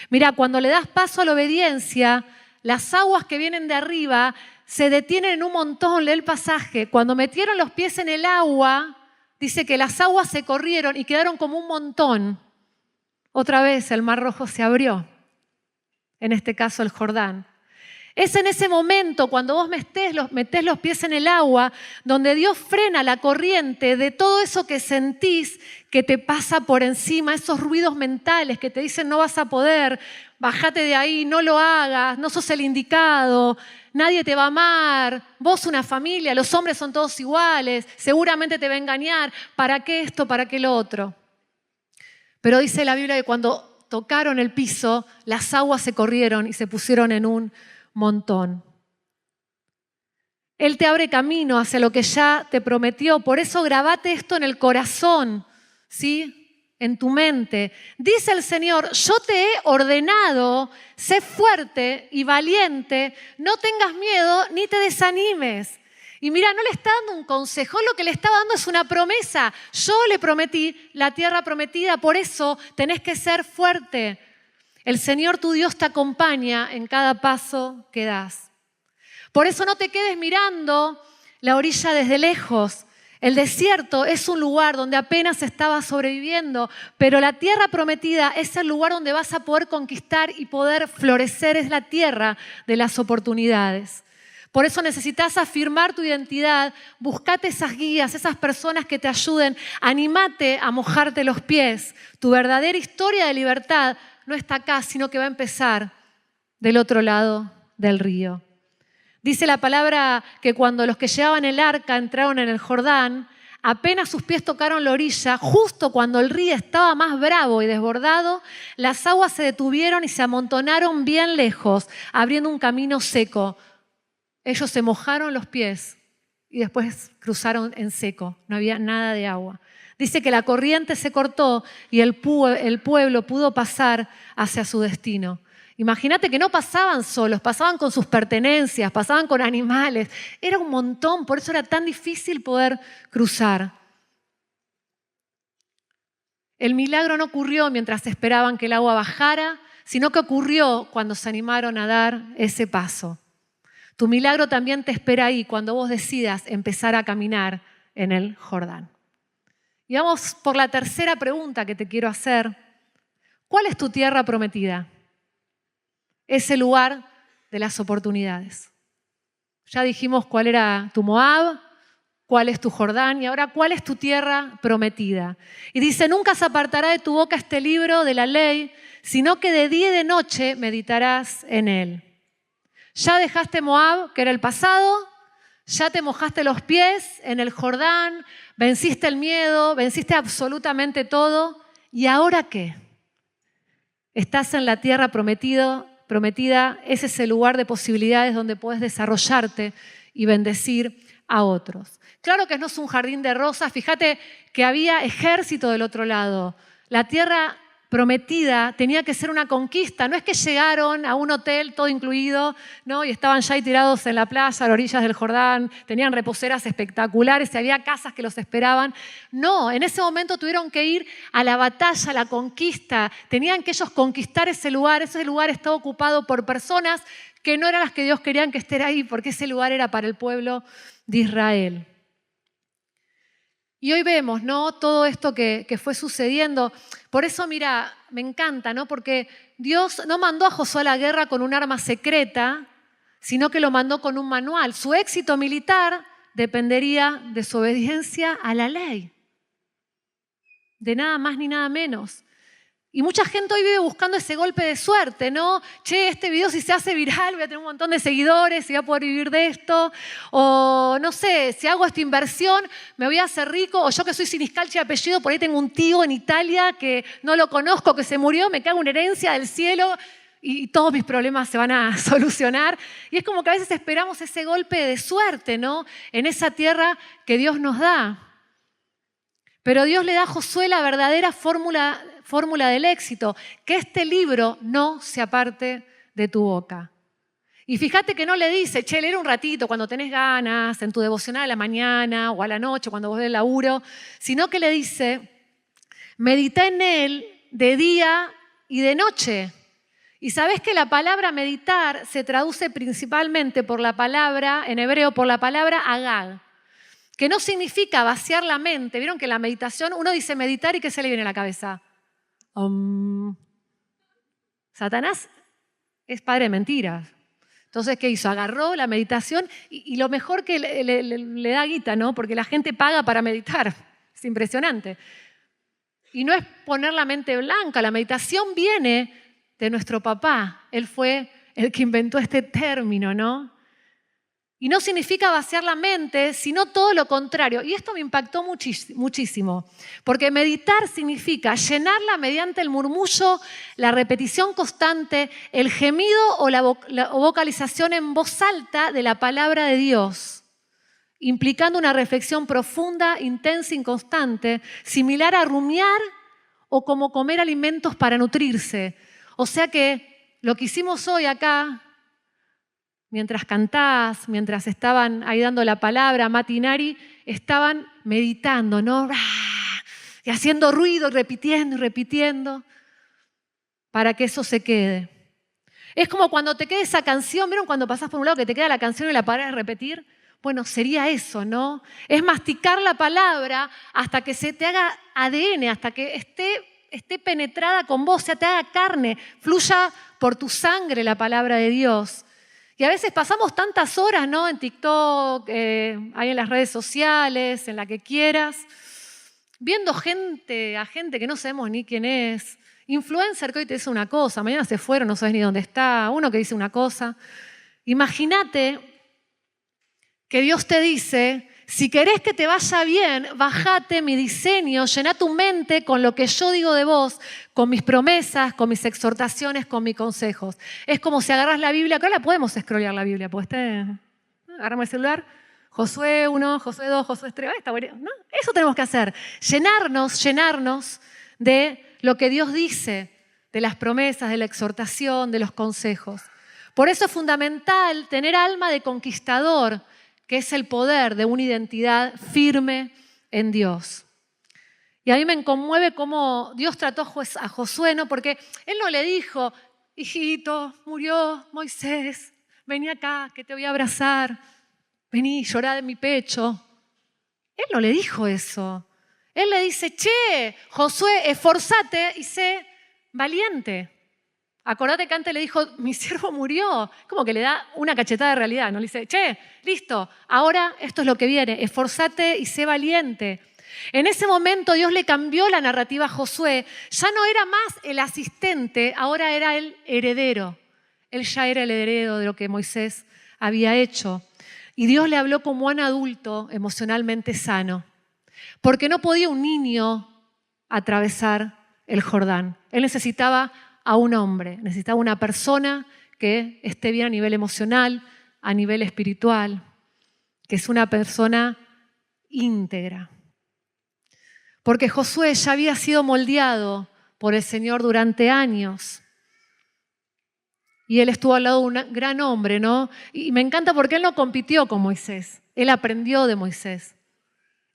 Mira, cuando le das paso a la obediencia, las aguas que vienen de arriba se detienen en un montón. Lee el pasaje. Cuando metieron los pies en el agua, dice que las aguas se corrieron y quedaron como un montón. Otra vez el Mar Rojo se abrió. En este caso el Jordán. Es en ese momento, cuando vos metés los pies en el agua, donde Dios frena la corriente de todo eso que sentís que te pasa por encima, esos ruidos mentales que te dicen no vas a poder, bájate de ahí, no lo hagas, no sos el indicado, nadie te va a amar, vos una familia, los hombres son todos iguales, seguramente te va a engañar, ¿para qué esto, para qué lo otro? Pero dice la Biblia que cuando tocaron el piso, las aguas se corrieron y se pusieron en un montón. Él te abre camino hacia lo que ya te prometió. Por eso grabate esto en el corazón, ¿sí? En tu mente. Dice el Señor, yo te he ordenado, sé fuerte y valiente, no tengas miedo ni te desanimes. Y mira, no le está dando un consejo, lo que le está dando es una promesa. Yo le prometí la tierra prometida, por eso tenés que ser fuerte. El Señor tu Dios te acompaña en cada paso que das. Por eso no te quedes mirando la orilla desde lejos. El desierto es un lugar donde apenas estabas sobreviviendo, pero la tierra prometida es el lugar donde vas a poder conquistar y poder florecer. Es la tierra de las oportunidades. Por eso necesitas afirmar tu identidad, buscate esas guías, esas personas que te ayuden, animate a mojarte los pies. Tu verdadera historia de libertad no está acá, sino que va a empezar del otro lado del río. Dice la palabra que cuando los que llevaban el arca entraron en el Jordán, apenas sus pies tocaron la orilla, justo cuando el río estaba más bravo y desbordado, las aguas se detuvieron y se amontonaron bien lejos, abriendo un camino seco. Ellos se mojaron los pies y después cruzaron en seco, no había nada de agua. Dice que la corriente se cortó y el pueblo pudo pasar hacia su destino. Imagínate que no pasaban solos, pasaban con sus pertenencias, pasaban con animales. Era un montón, por eso era tan difícil poder cruzar. El milagro no ocurrió mientras esperaban que el agua bajara, sino que ocurrió cuando se animaron a dar ese paso. Tu milagro también te espera ahí cuando vos decidas empezar a caminar en el Jordán. Y vamos por la tercera pregunta que te quiero hacer. ¿Cuál es tu tierra prometida? Ese lugar de las oportunidades. Ya dijimos cuál era tu Moab, cuál es tu Jordán y ahora cuál es tu tierra prometida. Y dice, nunca se apartará de tu boca este libro de la ley, sino que de día y de noche meditarás en él. Ya dejaste Moab, que era el pasado, ya te mojaste los pies en el Jordán, venciste el miedo, venciste absolutamente todo. ¿Y ahora qué? Estás en la tierra prometida, es ese lugar de posibilidades donde puedes desarrollarte y bendecir a otros. Claro que no es un jardín de rosas, fíjate que había ejército del otro lado. La tierra prometida tenía que ser una conquista, no es que llegaron a un hotel todo incluido, ¿no? Y estaban ya ahí tirados en la playa, a las orillas del Jordán, tenían reposeras espectaculares y había casas que los esperaban. No, en ese momento tuvieron que ir a la batalla, a la conquista, tenían que ellos conquistar ese lugar estaba ocupado por personas que no eran las que Dios quería que estén ahí, porque ese lugar era para el pueblo de Israel. Y hoy vemos, ¿no? Todo esto que fue sucediendo. Por eso, mira, me encanta, ¿no? Porque Dios no mandó a Josué a la guerra con un arma secreta, sino que lo mandó con un manual. Su éxito militar dependería de su obediencia a la ley. De nada más ni nada menos. Y mucha gente hoy vive buscando ese golpe de suerte, ¿no? Che, este video si se hace viral voy a tener un montón de seguidores y voy a poder vivir de esto. O no sé, si hago esta inversión me voy a hacer rico. O yo que soy siniscalchi de apellido, por ahí tengo un tío en Italia que no lo conozco, que se murió, me cae una herencia del cielo y todos mis problemas se van a solucionar. Y es como que a veces esperamos ese golpe de suerte, ¿no? En esa tierra que Dios nos da. Pero Dios le da a Josué la verdadera fórmula del éxito, que este libro no se aparte de tu boca. Y fíjate que no le dice, che, leer un ratito cuando tenés ganas, en tu devocional a la mañana o a la noche cuando vos del laburo, sino que le dice, medita en él de día y de noche. Y sabés que la palabra meditar se traduce principalmente por la palabra, en hebreo, por la palabra agag, que no significa vaciar la mente. ¿Vieron que en la meditación uno dice meditar y qué se le viene a la cabeza? Satanás es padre de mentiras. Entonces, ¿qué hizo? Agarró la meditación y lo mejor que le da guita, ¿no? Porque la gente paga para meditar. Es impresionante. Y no es poner la mente blanca. La meditación viene de nuestro papá. Él fue el que inventó este término, ¿no? Y no significa vaciar la mente, sino todo lo contrario. Y esto me impactó muchísimo, porque meditar significa llenarla mediante el murmullo, la repetición constante, el gemido o la vocalización en voz alta de la palabra de Dios, implicando una reflexión profunda, intensa y constante, similar a rumiar o como comer alimentos para nutrirse. O sea que lo que hicimos hoy acá, mientras cantás, mientras estaban ahí dando la palabra, Mati y Nari, estaban meditando, ¿no? Y haciendo ruido, repitiendo y repitiendo, para que eso se quede. Es como cuando te queda esa canción, ¿vieron cuando pasás por un lado que te queda la canción y la parás de repetir? Bueno, sería eso, ¿no? Es masticar la palabra hasta que se te haga ADN, hasta que esté penetrada con vos, se te haga carne, fluya por tu sangre la palabra de Dios. Y a veces pasamos tantas horas, ¿no? En TikTok, ahí en las redes sociales, en la que quieras, viendo a gente que no sabemos ni quién es. Influencer que hoy te dice una cosa, mañana se fueron, no sabes ni dónde está. Uno que dice una cosa. Imagínate que Dios te dice, si querés que te vaya bien, bajate mi diseño, llená tu mente con lo que yo digo de vos, con mis promesas, con mis exhortaciones, con mis consejos. Es como si agarras la Biblia, que ahora podemos scrollear la Biblia, pues agarramos el celular, Josué 1, Josué 2, Josué 3, está bueno, ¿no? Eso tenemos que hacer, llenarnos de lo que Dios dice, de las promesas, de la exhortación, de los consejos. Por eso es fundamental tener alma de conquistador, que es el poder de una identidad firme en Dios. Y a mí me conmueve cómo Dios trató a Josué, ¿no? Porque Él no le dijo, hijito, murió Moisés, vení acá, que te voy a abrazar, vení, llorá de mi pecho. Él no le dijo eso. Él le dice, che, Josué, esforzate y sé valiente. Acordate que antes le dijo, mi siervo murió. Como que le da una cachetada de realidad, ¿no? Le dice, che, listo, ahora esto es lo que viene, esforzate y sé valiente. En ese momento Dios le cambió la narrativa a Josué. Ya no era más el asistente, ahora era el heredero. Él ya era el heredero de lo que Moisés había hecho. Y Dios le habló como a un adulto emocionalmente sano. Porque no podía un niño atravesar el Jordán. Él necesitaba a un hombre, necesitaba una persona que esté bien a nivel emocional, a nivel espiritual, que es una persona íntegra. Porque Josué ya había sido moldeado por el Señor durante años. Y él estuvo al lado de un gran hombre, ¿no? Y me encanta porque él no compitió con Moisés, él aprendió de Moisés.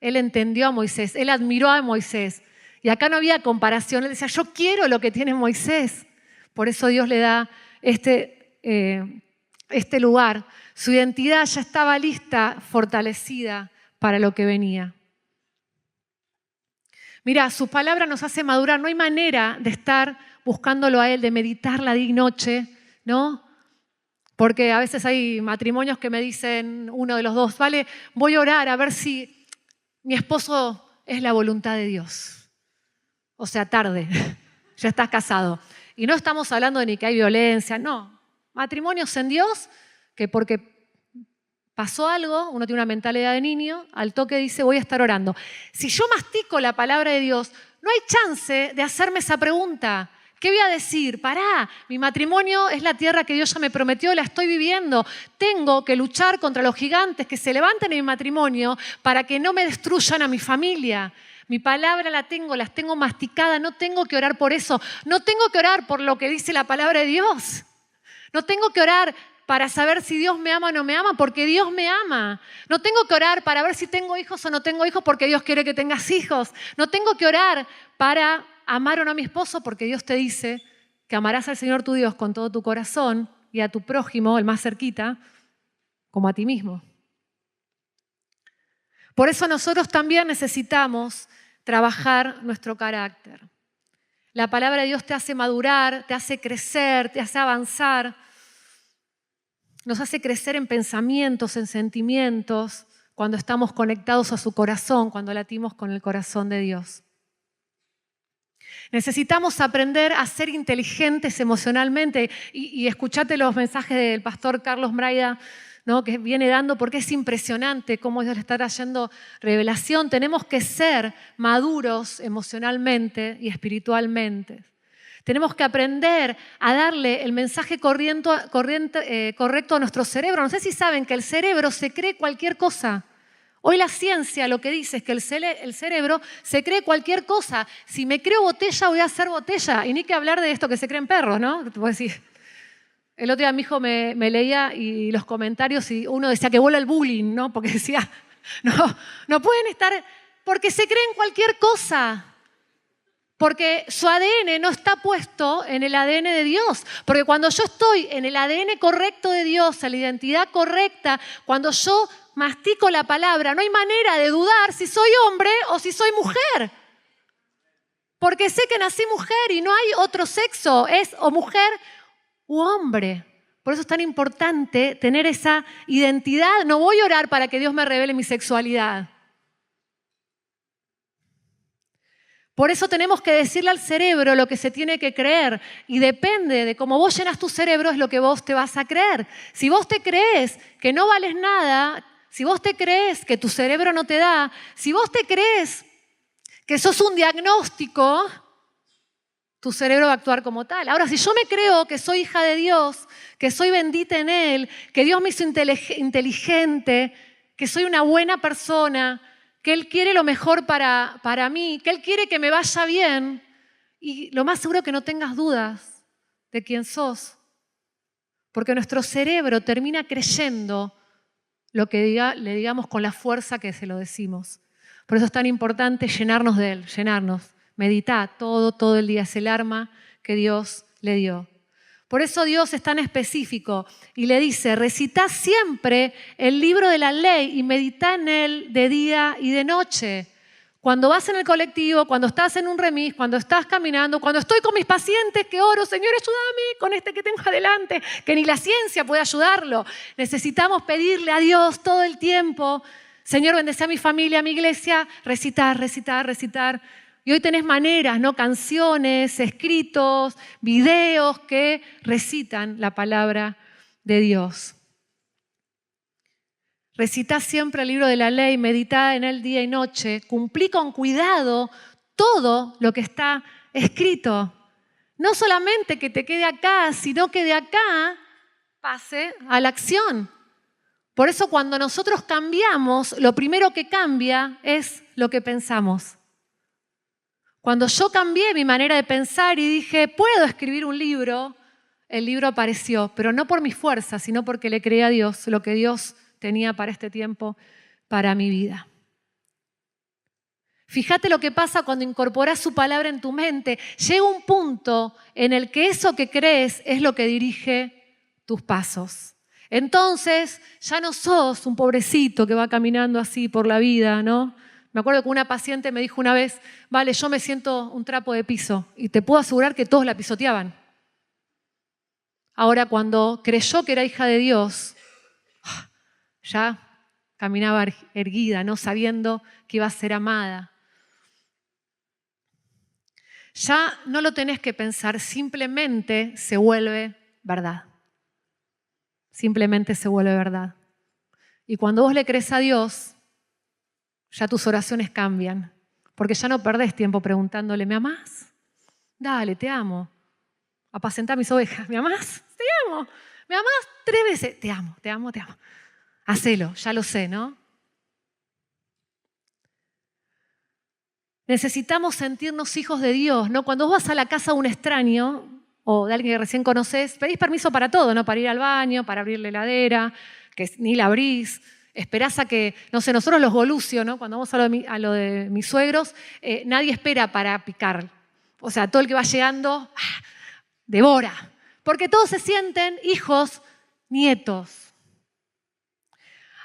Él entendió a Moisés, él admiró a Moisés. Y acá no había comparación. Él decía, yo quiero lo que tiene Moisés. Por eso Dios le da este lugar. Su identidad ya estaba lista, fortalecida para lo que venía. Mira, su palabra nos hace madurar. No hay manera de estar buscándolo a Él, de meditarla día y noche, ¿no? Porque a veces hay matrimonios que me dicen, uno de los dos, vale, voy a orar a ver si mi esposo es la voluntad de Dios. O sea, tarde, ya estás casado. Y no estamos hablando de ni que hay violencia, no. Matrimonios en Dios, que porque pasó algo, uno tiene una mentalidad de niño, al toque dice, voy a estar orando. Si yo mastico la palabra de Dios, no hay chance de hacerme esa pregunta. ¿Qué voy a decir? Pará, mi matrimonio es la tierra que Dios ya me prometió, la estoy viviendo. Tengo que luchar contra los gigantes que se levanten en mi matrimonio para que no me destruyan a mi familia. Mi palabra las tengo masticada, no tengo que orar por eso. No tengo que orar por lo que dice la palabra de Dios. No tengo que orar para saber si Dios me ama o no me ama, porque Dios me ama. No tengo que orar para ver si tengo hijos o no tengo hijos, porque Dios quiere que tengas hijos. No tengo que orar para amar o no a mi esposo, porque Dios te dice que amarás al Señor tu Dios con todo tu corazón y a tu prójimo, el más cerquita, como a ti mismo. Por eso nosotros también necesitamos trabajar nuestro carácter. La palabra de Dios te hace madurar, te hace crecer, te hace avanzar. Nos hace crecer en pensamientos, en sentimientos, cuando estamos conectados a su corazón, cuando latimos con el corazón de Dios. Necesitamos aprender a ser inteligentes emocionalmente y escuchate los mensajes del pastor Carlos Mraida, ¿no?, que viene dando, porque es impresionante cómo Dios le está trayendo revelación. Tenemos que ser maduros emocionalmente y espiritualmente. Tenemos que aprender a darle el mensaje correcto a nuestro cerebro. No sé si saben que el cerebro se cree cualquier cosa. Hoy la ciencia lo que dice es que el cerebro se cree cualquier cosa. Si me creo botella, voy a hacer botella. Y ni que hablar de esto que se creen perros, ¿no? Te puedo decir. El otro día mi hijo me leía y los comentarios y uno decía que vuela el bullying, ¿no? Porque decía, no pueden estar, porque se creen cualquier cosa. Porque su ADN no está puesto en el ADN de Dios. Porque cuando yo estoy en el ADN correcto de Dios, en la identidad correcta, cuando yo mastico la palabra, no hay manera de dudar si soy hombre o si soy mujer. Porque sé que nací mujer y no hay otro sexo, es o mujer u hombre. Por eso es tan importante tener esa identidad. No voy a orar para que Dios me revele mi sexualidad. Por eso tenemos que decirle al cerebro lo que se tiene que creer. Y depende de cómo vos llenas tu cerebro, es lo que vos te vas a creer. Si vos te crees que no vales nada, si vos te crees que tu cerebro no te da, si vos te crees que sos un diagnóstico, tu cerebro va a actuar como tal. Ahora, si yo me creo que soy hija de Dios, que soy bendita en Él, que Dios me hizo inteligente, que soy una buena persona, que Él quiere lo mejor para mí, que Él quiere que me vaya bien, y lo más seguro que no tengas dudas de quién sos. Porque nuestro cerebro termina creyendo lo que le digamos con la fuerza que se lo decimos. Por eso es tan importante llenarnos de Él, llenarnos. Meditá todo el día, es el arma que Dios le dio. Por eso Dios es tan específico y le dice, recitá siempre el libro de la ley y meditá en él de día y de noche. Cuando vas en el colectivo, cuando estás en un remis, cuando estás caminando, cuando estoy con mis pacientes que oro, Señor, ayúdame con este que tengo adelante, que ni la ciencia puede ayudarlo. Necesitamos pedirle a Dios todo el tiempo, Señor, bendecí a mi familia, a mi iglesia, recitar. Y hoy tenés maneras, ¿no? Canciones, escritos, videos que recitan la palabra de Dios. Recitá siempre el libro de la ley, meditá en él día y noche, cumplí con cuidado todo lo que está escrito. No solamente que te quede acá, sino que de acá pase a la acción. Por eso cuando nosotros cambiamos, lo primero que cambia es lo que pensamos. Cuando yo cambié mi manera de pensar y dije, puedo escribir un libro, el libro apareció, pero no por mi fuerza, sino porque le creí a Dios lo que Dios tenía para este tiempo, para mi vida. Fíjate lo que pasa cuando incorporas su palabra en tu mente. Llega un punto en el que eso que crees es lo que dirige tus pasos. Entonces ya no sos un pobrecito que va caminando así por la vida, ¿no? Me acuerdo que una paciente me dijo una vez, vale, yo me siento un trapo de piso y te puedo asegurar que todos la pisoteaban. Ahora, cuando creyó que era hija de Dios, ya caminaba erguida, ¿no? Sabiendo que iba a ser amada. Ya no lo tenés que pensar, simplemente se vuelve verdad. Simplemente se vuelve verdad. Y cuando vos le crees a Dios, ya tus oraciones cambian, porque ya no perdés tiempo preguntándole, ¿me amás? Dale, te amo. Apacentá mis ovejas. ¿Me amás? Te amo. ¿Me amás? 3 veces. Te amo. Hacelo, ya lo sé, ¿no? Necesitamos sentirnos hijos de Dios, ¿no? Cuando vos vas a la casa de un extraño, o de alguien que recién conoces, pedís permiso para todo, ¿no? Para ir al baño, para abrir la heladera, que ni la abrís. Esperás a que, no sé, nosotros los Golucio, ¿no? Cuando vamos a lo de mis suegros, nadie espera para picar. O sea, todo el que va llegando, devora. Porque todos se sienten hijos, nietos.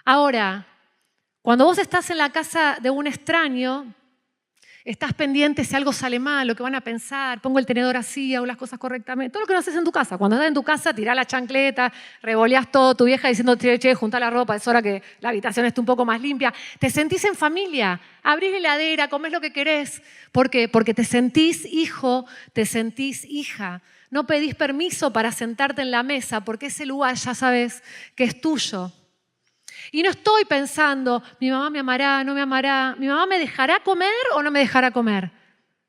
Ahora, cuando vos estás en la casa de un extraño, estás pendiente si algo sale mal, lo que van a pensar, pongo el tenedor así, hago las cosas correctamente. Todo lo que no haces en tu casa. Cuando estás en tu casa, tirás la chancleta, revoleás todo, tu vieja diciendo, che, juntá la ropa, es hora que la habitación esté un poco más limpia. Te sentís en familia, abrís la heladera, comés lo que querés. ¿Por qué? Porque te sentís hijo, te sentís hija. No pedís permiso para sentarte en la mesa, porque ese lugar ya sabes que es tuyo. Y no estoy pensando, mi mamá me amará, no me amará, mi mamá me dejará comer o no me dejará comer,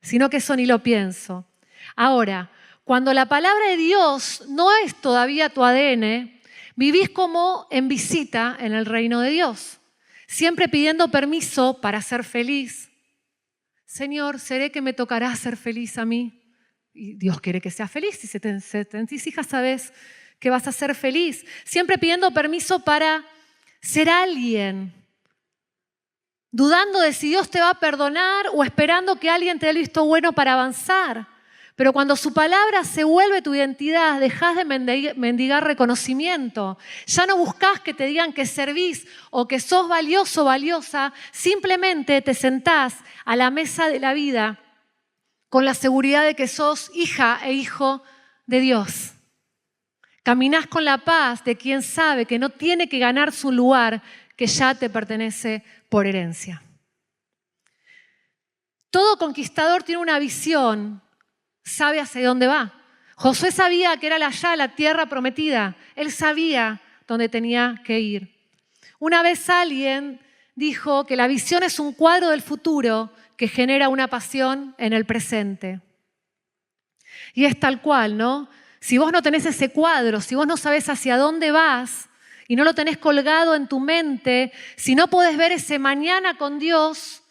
sino que eso ni lo pienso. Ahora, cuando la palabra de Dios no es todavía tu ADN, vivís como en visita en el reino de Dios, siempre pidiendo permiso para ser feliz. Señor, ¿seré que me tocará ser feliz a mí? Y Dios quiere que seas feliz. Si te sentís hija, sabes que vas a ser feliz. Siempre pidiendo permiso para ser alguien, dudando de si Dios te va a perdonar o esperando que alguien te dé el visto bueno para avanzar. Pero cuando su palabra se vuelve tu identidad, dejás de mendigar reconocimiento. Ya no buscás que te digan que servís o que sos valioso o valiosa. Simplemente te sentás a la mesa de la vida con la seguridad de que sos hija e hijo de Dios. Caminás con la paz de quien sabe que no tiene que ganar su lugar, que ya te pertenece por herencia. Todo conquistador tiene una visión, sabe hacia dónde va. Josué sabía que era la tierra prometida. Él sabía dónde tenía que ir. Una vez alguien dijo que la visión es un cuadro del futuro que genera una pasión en el presente. Y es tal cual, ¿no? Si vos no tenés ese cuadro, si vos no sabés hacia dónde vas y no lo tenés colgado en tu mente, si no podés ver ese mañana con Dios,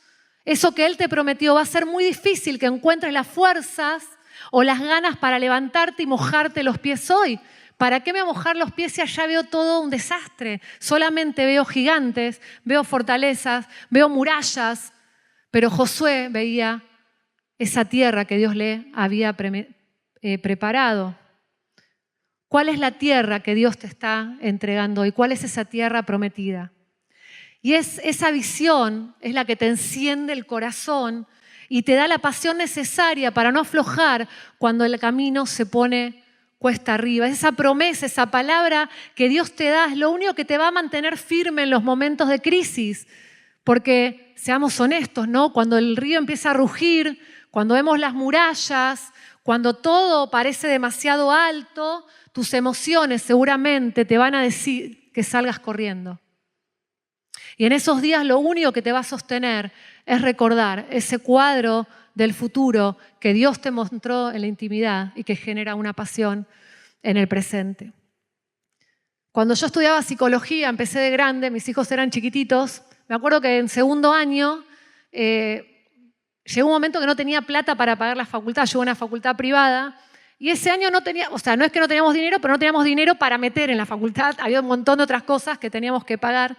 eso que Él te prometió, va a ser muy difícil que encuentres las fuerzas o las ganas para levantarte y mojarte los pies hoy. ¿Para qué me voy a mojar los pies si allá veo todo un desastre? Solamente veo gigantes, veo fortalezas, veo murallas, pero Josué veía esa tierra que Dios le había preparado. ¿Cuál es la tierra que Dios te está entregando hoy? ¿Cuál es esa tierra prometida? Y esa visión es la que te enciende el corazón y te da la pasión necesaria para no aflojar cuando el camino se pone cuesta arriba. Es esa promesa, esa palabra que Dios te da, es lo único que te va a mantener firme en los momentos de crisis. Porque, seamos honestos, ¿no? Cuando el río empieza a rugir, cuando vemos las murallas, cuando todo parece demasiado alto, tus emociones seguramente te van a decir que salgas corriendo. Y en esos días lo único que te va a sostener es recordar ese cuadro del futuro que Dios te mostró en la intimidad y que genera una pasión en el presente. Cuando yo estudiaba psicología, empecé de grande, mis hijos eran chiquititos, me acuerdo que en segundo año llegó un momento que no tenía plata para pagar la facultad, yo iba a una facultad privada, y ese año no tenía, o sea, no es que no teníamos dinero, pero no teníamos dinero para meter en la facultad, había un montón de otras cosas que teníamos que pagar.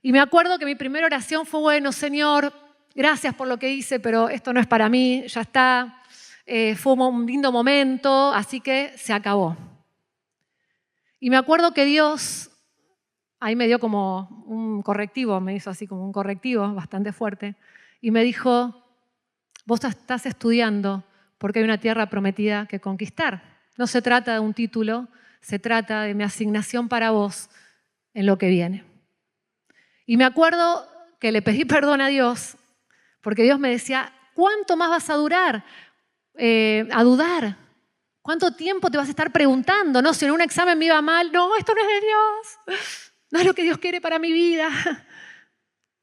Y me acuerdo que mi primera oración fue, bueno, Señor, gracias por lo que hice, pero esto no es para mí, ya está, fue un lindo momento, así que se acabó. Y me acuerdo que Dios ahí me dio como un correctivo, me hizo así como un correctivo bastante fuerte, y me dijo, vos estás estudiando porque hay una tierra prometida que conquistar. No se trata de un título, se trata de mi asignación para vos en lo que viene. Y me acuerdo que le pedí perdón a Dios, porque Dios me decía, ¿cuánto más vas a durar a dudar? ¿Cuánto tiempo te vas a estar preguntando? ¿No? Si en un examen me iba mal, no, esto no es de Dios, no es lo que Dios quiere para mi vida.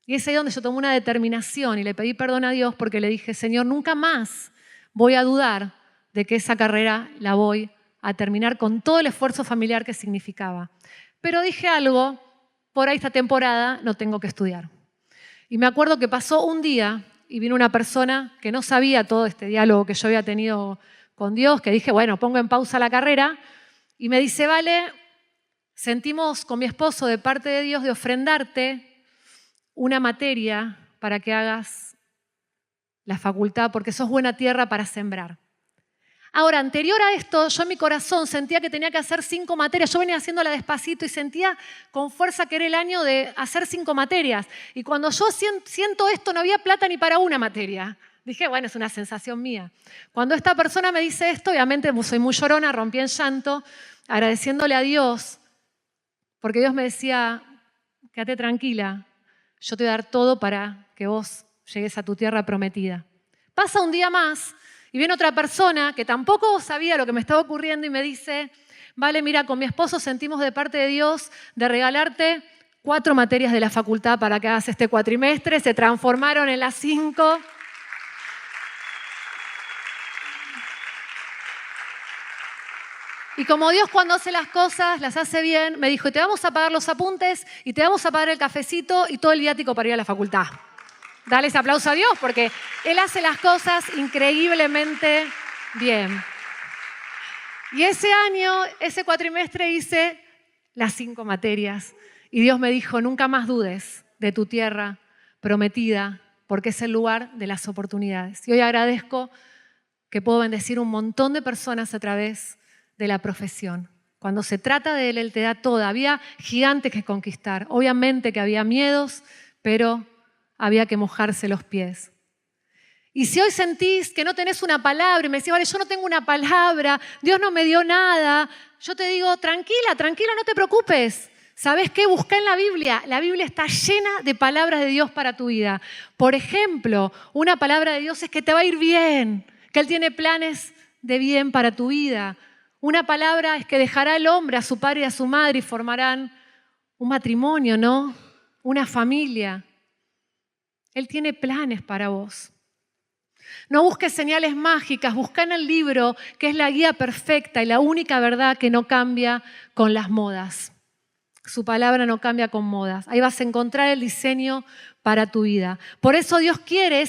Y es ahí donde yo tomé una determinación y le pedí perdón a Dios porque le dije, Señor, nunca más voy a dudar de que esa carrera la voy a terminar con todo el esfuerzo familiar que significaba. Pero dije algo, por ahí esta temporada no tengo que estudiar. Y me acuerdo que pasó un día y vino una persona que no sabía todo este diálogo que yo había tenido con Dios, que dije, bueno, pongo en pausa la carrera, y me dice, Vale, sentimos con mi esposo de parte de Dios de ofrendarte una materia para que hagas la facultad, porque sos buena tierra para sembrar. Ahora, anterior a esto, yo en mi corazón sentía que tenía que hacer 5 materias. Yo venía haciéndola despacito y sentía con fuerza que era el año de hacer 5 materias. Y cuando yo siento esto, no había plata ni para una materia. Dije, bueno, es una sensación mía. Cuando esta persona me dice esto, obviamente soy muy llorona, rompí en llanto, agradeciéndole a Dios, porque Dios me decía, quédate tranquila, yo te voy a dar todo para que vos llegues a tu tierra prometida. Pasa un día más y viene otra persona que tampoco sabía lo que me estaba ocurriendo y me dice, Vale, mira, con mi esposo sentimos de parte de Dios de regalarte 4 materias de la facultad para que hagas este cuatrimestre. Se transformaron en las 5. Y como Dios cuando hace las cosas, las hace bien, me dijo, te vamos a pagar los apuntes y te vamos a pagar el cafecito y todo el viático para ir a la facultad. Dale ese aplauso a Dios porque Él hace las cosas increíblemente bien. Y ese año, ese cuatrimestre hice las 5 materias. Y Dios me dijo, nunca más dudes de tu tierra prometida porque es el lugar de las oportunidades. Y hoy agradezco que puedo bendecir un montón de personas a través de la profesión. Cuando se trata de Él te da todo. Había gigantes que conquistar. Obviamente que había miedos, pero había que mojarse los pies. Y si hoy sentís que no tenés una palabra y me decís, Vale, yo no tengo una palabra, Dios no me dio nada, yo te digo, tranquila, no te preocupes. ¿Sabés qué? Buscá en la Biblia. La Biblia está llena de palabras de Dios para tu vida. Por ejemplo, una palabra de Dios es que te va a ir bien, que Él tiene planes de bien para tu vida. Una palabra es que dejará el hombre a su padre y a su madre y formarán un matrimonio, ¿no? Una familia. Él tiene planes para vos. No busques señales mágicas, busca en el libro que es la guía perfecta y la única verdad que no cambia con las modas. Su palabra no cambia con modas. Ahí vas a encontrar el diseño para tu vida. Por eso Dios quiere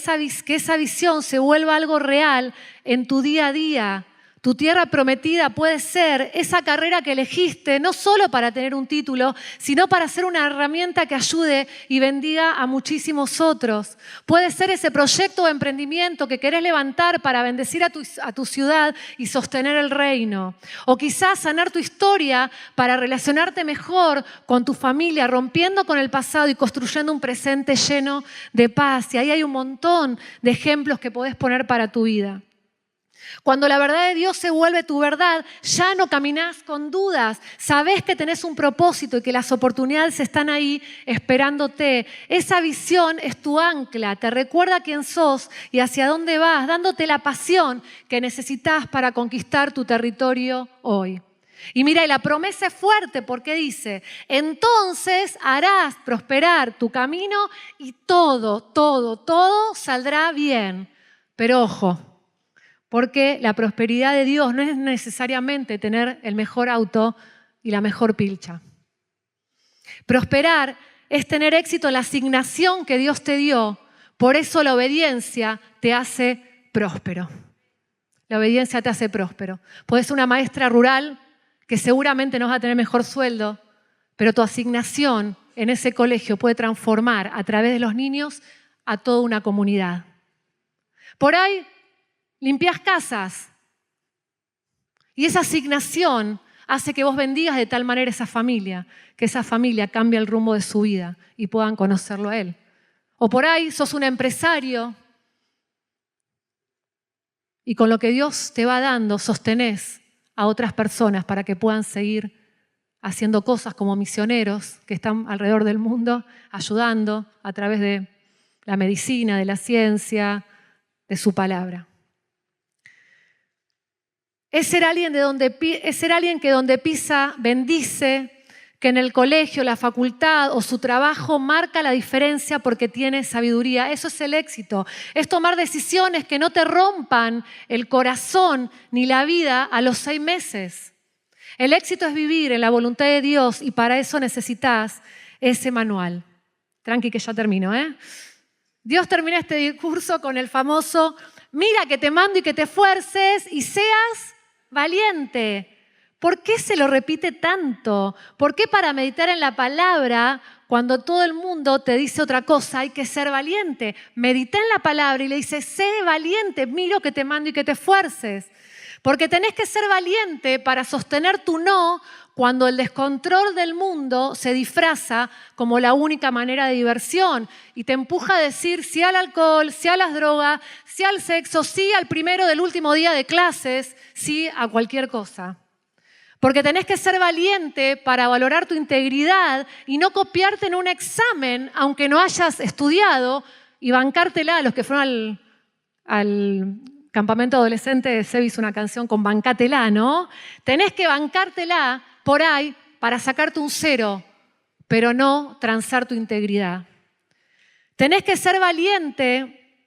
que esa visión se vuelva algo real en tu día a día. Tu tierra prometida puede ser esa carrera que elegiste, no solo para tener un título, sino para ser una herramienta que ayude y bendiga a muchísimos otros. Puede ser ese proyecto de emprendimiento que querés levantar para bendecir a tu ciudad y sostener el reino. O quizás sanar tu historia para relacionarte mejor con tu familia, rompiendo con el pasado y construyendo un presente lleno de paz. Y ahí hay un montón de ejemplos que podés poner para tu vida. Cuando la verdad de Dios se vuelve tu verdad, ya no caminás con dudas. Sabés que tenés un propósito y que las oportunidades están ahí esperándote. Esa visión es tu ancla, te recuerda quién sos y hacia dónde vas, dándote la pasión que necesitas para conquistar tu territorio hoy. Y mira, y la promesa es fuerte porque dice, entonces harás prosperar tu camino y todo saldrá bien. Pero ojo, porque la prosperidad de Dios no es necesariamente tener el mejor auto y la mejor pilcha. Prosperar es tener éxito en la asignación que Dios te dio. Por eso la obediencia te hace próspero. La obediencia te hace próspero. Puedes ser una maestra rural que seguramente no vas a tener mejor sueldo, pero tu asignación en ese colegio puede transformar a través de los niños a toda una comunidad. Por ahí limpias casas y esa asignación hace que vos bendigas de tal manera esa familia, que esa familia cambie el rumbo de su vida y puedan conocerlo a Él. O por ahí sos un empresario y con lo que Dios te va dando sostenés a otras personas para que puedan seguir haciendo cosas como misioneros que están alrededor del mundo, ayudando a través de la medicina, de la ciencia, de su palabra. Es ser alguien que donde pisa bendice, que en el colegio, la facultad o su trabajo marca la diferencia porque tiene sabiduría. Eso es el éxito. Es tomar decisiones que no te rompan el corazón ni la vida a los 6 meses. El éxito es vivir en la voluntad de Dios y para eso necesitas ese manual. Tranqui que ya termino, Dios termina este discurso con el famoso: mira que te mando y que te esfuerces y seas valiente. ¿Por qué se lo repite tanto? ¿Por qué para meditar en la palabra, cuando todo el mundo te dice otra cosa, hay que ser valiente? Medita en la palabra y le dice: sé valiente, miro que te mando y que te esfuerces. Porque tenés que ser valiente para sostener tu no cuando el descontrol del mundo se disfraza como la única manera de diversión y te empuja a decir sí al alcohol, sí a las drogas, sí al sexo, sí al primero del último día de clases, sí a cualquier cosa. Porque tenés que ser valiente para valorar tu integridad y no copiarte en un examen, aunque no hayas estudiado, y bancártela. Los que fueron al campamento adolescente de Seba hizo una canción con bancátela, ¿no? Tenés que bancártela por ahí para sacarte un 0, pero no transar tu integridad. Tenés que ser valiente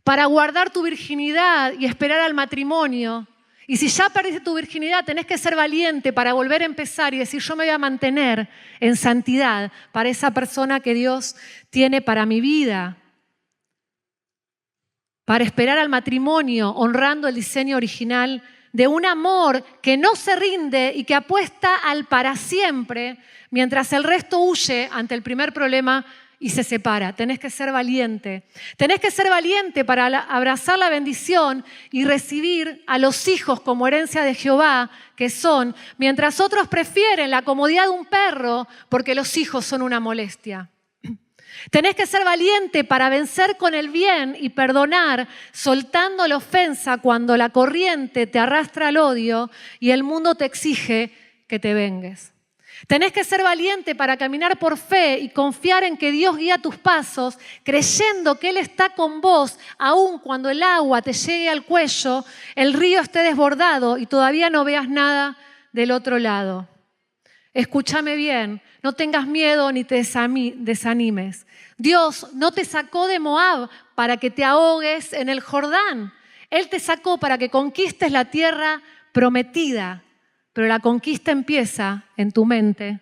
para guardar tu virginidad y esperar al matrimonio. Y si ya perdiste tu virginidad, tenés que ser valiente para volver a empezar y decir: yo me voy a mantener en santidad para esa persona que Dios tiene para mi vida. Para esperar al matrimonio, honrando el diseño original de un amor que no se rinde y que apuesta al para siempre, mientras el resto huye ante el primer problema y se separa. Tenés que ser valiente. Tenés que ser valiente para abrazar la bendición y recibir a los hijos como herencia de Jehová, que son, mientras otros prefieren la comodidad de un perro porque los hijos son una molestia. Tenés que ser valiente para vencer con el bien y perdonar, soltando la ofensa cuando la corriente te arrastra al odio y el mundo te exige que te vengues. Tenés que ser valiente para caminar por fe y confiar en que Dios guía tus pasos, creyendo que Él está con vos, aun cuando el agua te llegue al cuello, el río esté desbordado y todavía no veas nada del otro lado. Escúchame bien, no tengas miedo ni te desanimes. Dios no te sacó de Moab para que te ahogues en el Jordán. Él te sacó para que conquistes la tierra prometida, pero la conquista empieza en tu mente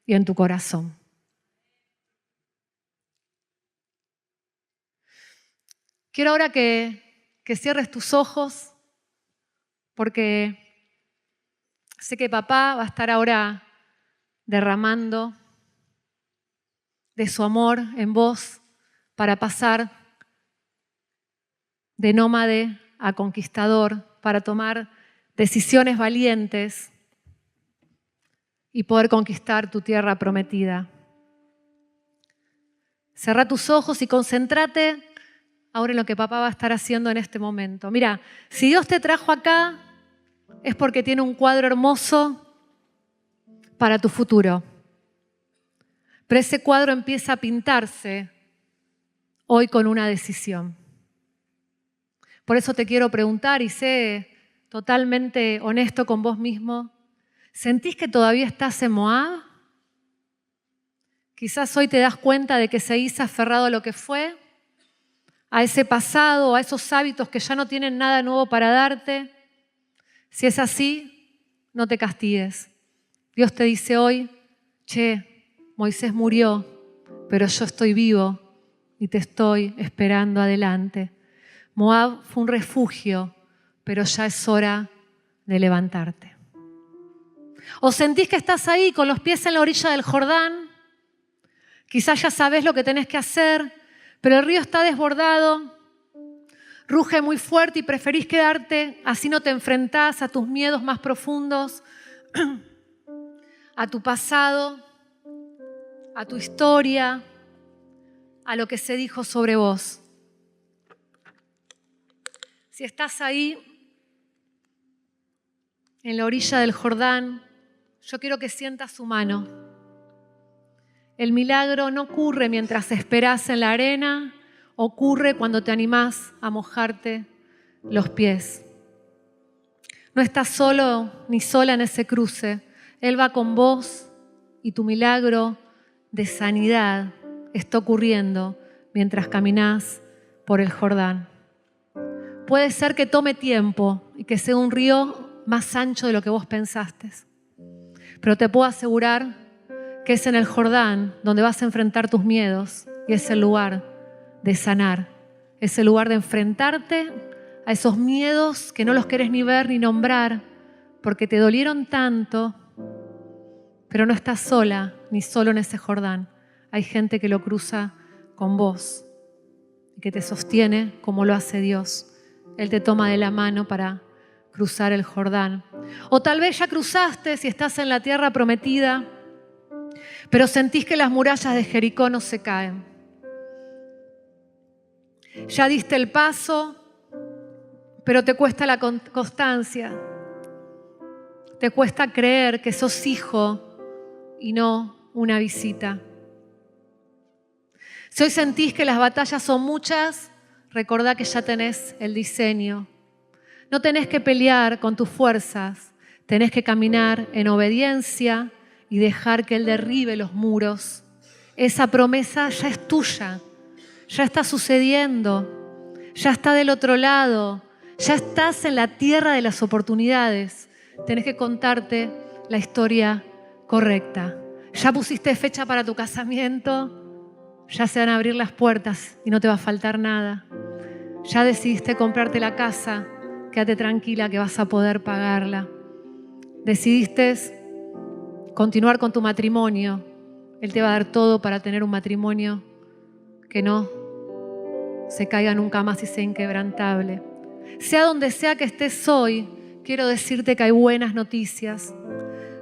y en tu corazón. Quiero ahora que cierres tus ojos, porque sé que papá va a estar ahora derramando de su amor en vos para pasar de nómade a conquistador, para tomar decisiones valientes y poder conquistar tu tierra prometida. Cerrá tus ojos y concéntrate ahora en lo que papá va a estar haciendo en este momento. Mira, si Dios te trajo acá es porque tiene un cuadro hermoso para tu futuro. Pero ese cuadro empieza a pintarse hoy con una decisión. Por eso te quiero preguntar, y sé totalmente honesto con vos mismo, ¿sentís que todavía estás en Moab? Quizás hoy te das cuenta de que seguís aferrado a lo que fue, a ese pasado, a esos hábitos que ya no tienen nada nuevo para darte. Si es así, no te castigues. Dios te dice hoy: Moisés murió, pero yo estoy vivo y te estoy esperando adelante. Moab fue un refugio, pero ya es hora de levantarte. ¿O sentís que estás ahí con los pies en la orilla del Jordán? Quizás ya sabés lo que tenés que hacer, pero el río está desbordado, ruge muy fuerte y preferís quedarte, así no te enfrentás a tus miedos más profundos, a tu pasado, a tu historia, a lo que se dijo sobre vos. Si estás ahí, en la orilla del Jordán, yo quiero que sientas su mano. El milagro no ocurre mientras esperás en la arena, ocurre cuando te animás a mojarte los pies. No estás solo ni sola en ese cruce. Él va con vos y tu milagro de sanidad está ocurriendo mientras caminás por el Jordán. Puede ser que tome tiempo y que sea un río más ancho de lo que vos pensaste. Pero te puedo asegurar que es en el Jordán donde vas a enfrentar tus miedos y es el lugar de sanar. Es el lugar de enfrentarte a esos miedos que no los querés ni ver ni nombrar porque te dolieron tanto, pero no estás sola ni solo en ese Jordán. Hay gente que lo cruza con vos y que te sostiene como lo hace Dios. Él te toma de la mano para cruzar el Jordán. O tal vez ya cruzaste si estás en la tierra prometida, pero sentís que las murallas de Jericó no se caen. Ya diste el paso, pero te cuesta la constancia. Te cuesta creer que sos hijo y no una visita. Si hoy sentís que las batallas son muchas, recordá que ya tenés el diseño. No tenés que pelear con tus fuerzas, tenés que caminar en obediencia y dejar que Él derribe los muros. Esa promesa ya es tuya, ya está sucediendo, ya está del otro lado, ya estás en la tierra de las oportunidades. Tenés que contarte la historia correcta. Ya pusiste fecha para tu casamiento, ya se van a abrir las puertas y no te va a faltar nada. Ya decidiste comprarte la casa, quédate tranquila que vas a poder pagarla. Decidiste continuar con tu matrimonio, Él te va a dar todo para tener un matrimonio que no se caiga nunca más y sea inquebrantable. Sea donde sea que estés hoy, quiero decirte que hay buenas noticias.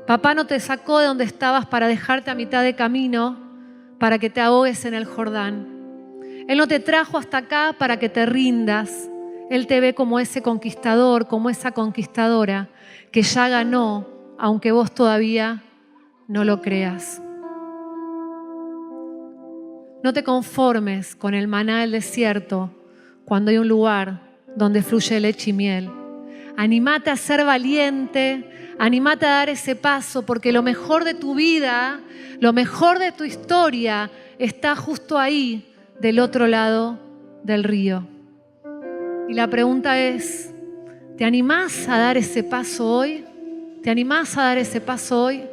Papá no te sacó de donde estabas para dejarte a mitad de camino, para que te ahogues en el Jordán. Él no te trajo hasta acá para que te rindas. Él te ve como ese conquistador, como esa conquistadora que ya ganó, aunque vos todavía no lo creas. No te conformes con el maná del desierto cuando hay un lugar donde fluye leche y miel. Anímate a ser valiente, anímate a dar ese paso, porque lo mejor de tu vida, lo mejor de tu historia está justo ahí, del otro lado del río. Y la pregunta es, ¿te animás a dar ese paso hoy? ¿Te animás a dar ese paso hoy?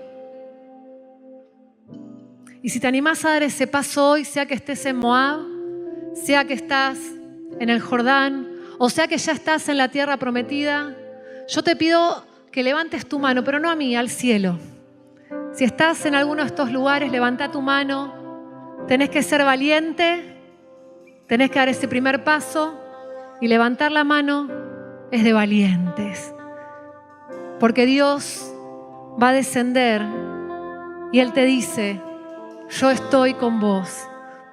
Y si te animás a dar ese paso hoy, sea que estés en Moab, sea que estás en el Jordán, o sea que ya estás en la tierra prometida, yo te pido que levantes tu mano, pero no a mí, al cielo. Si estás en alguno de estos lugares, levanta tu mano. Tenés que ser valiente, tenés que dar ese primer paso, y levantar la mano es de valientes. Porque Dios va a descender y Él te dice, yo estoy con vos.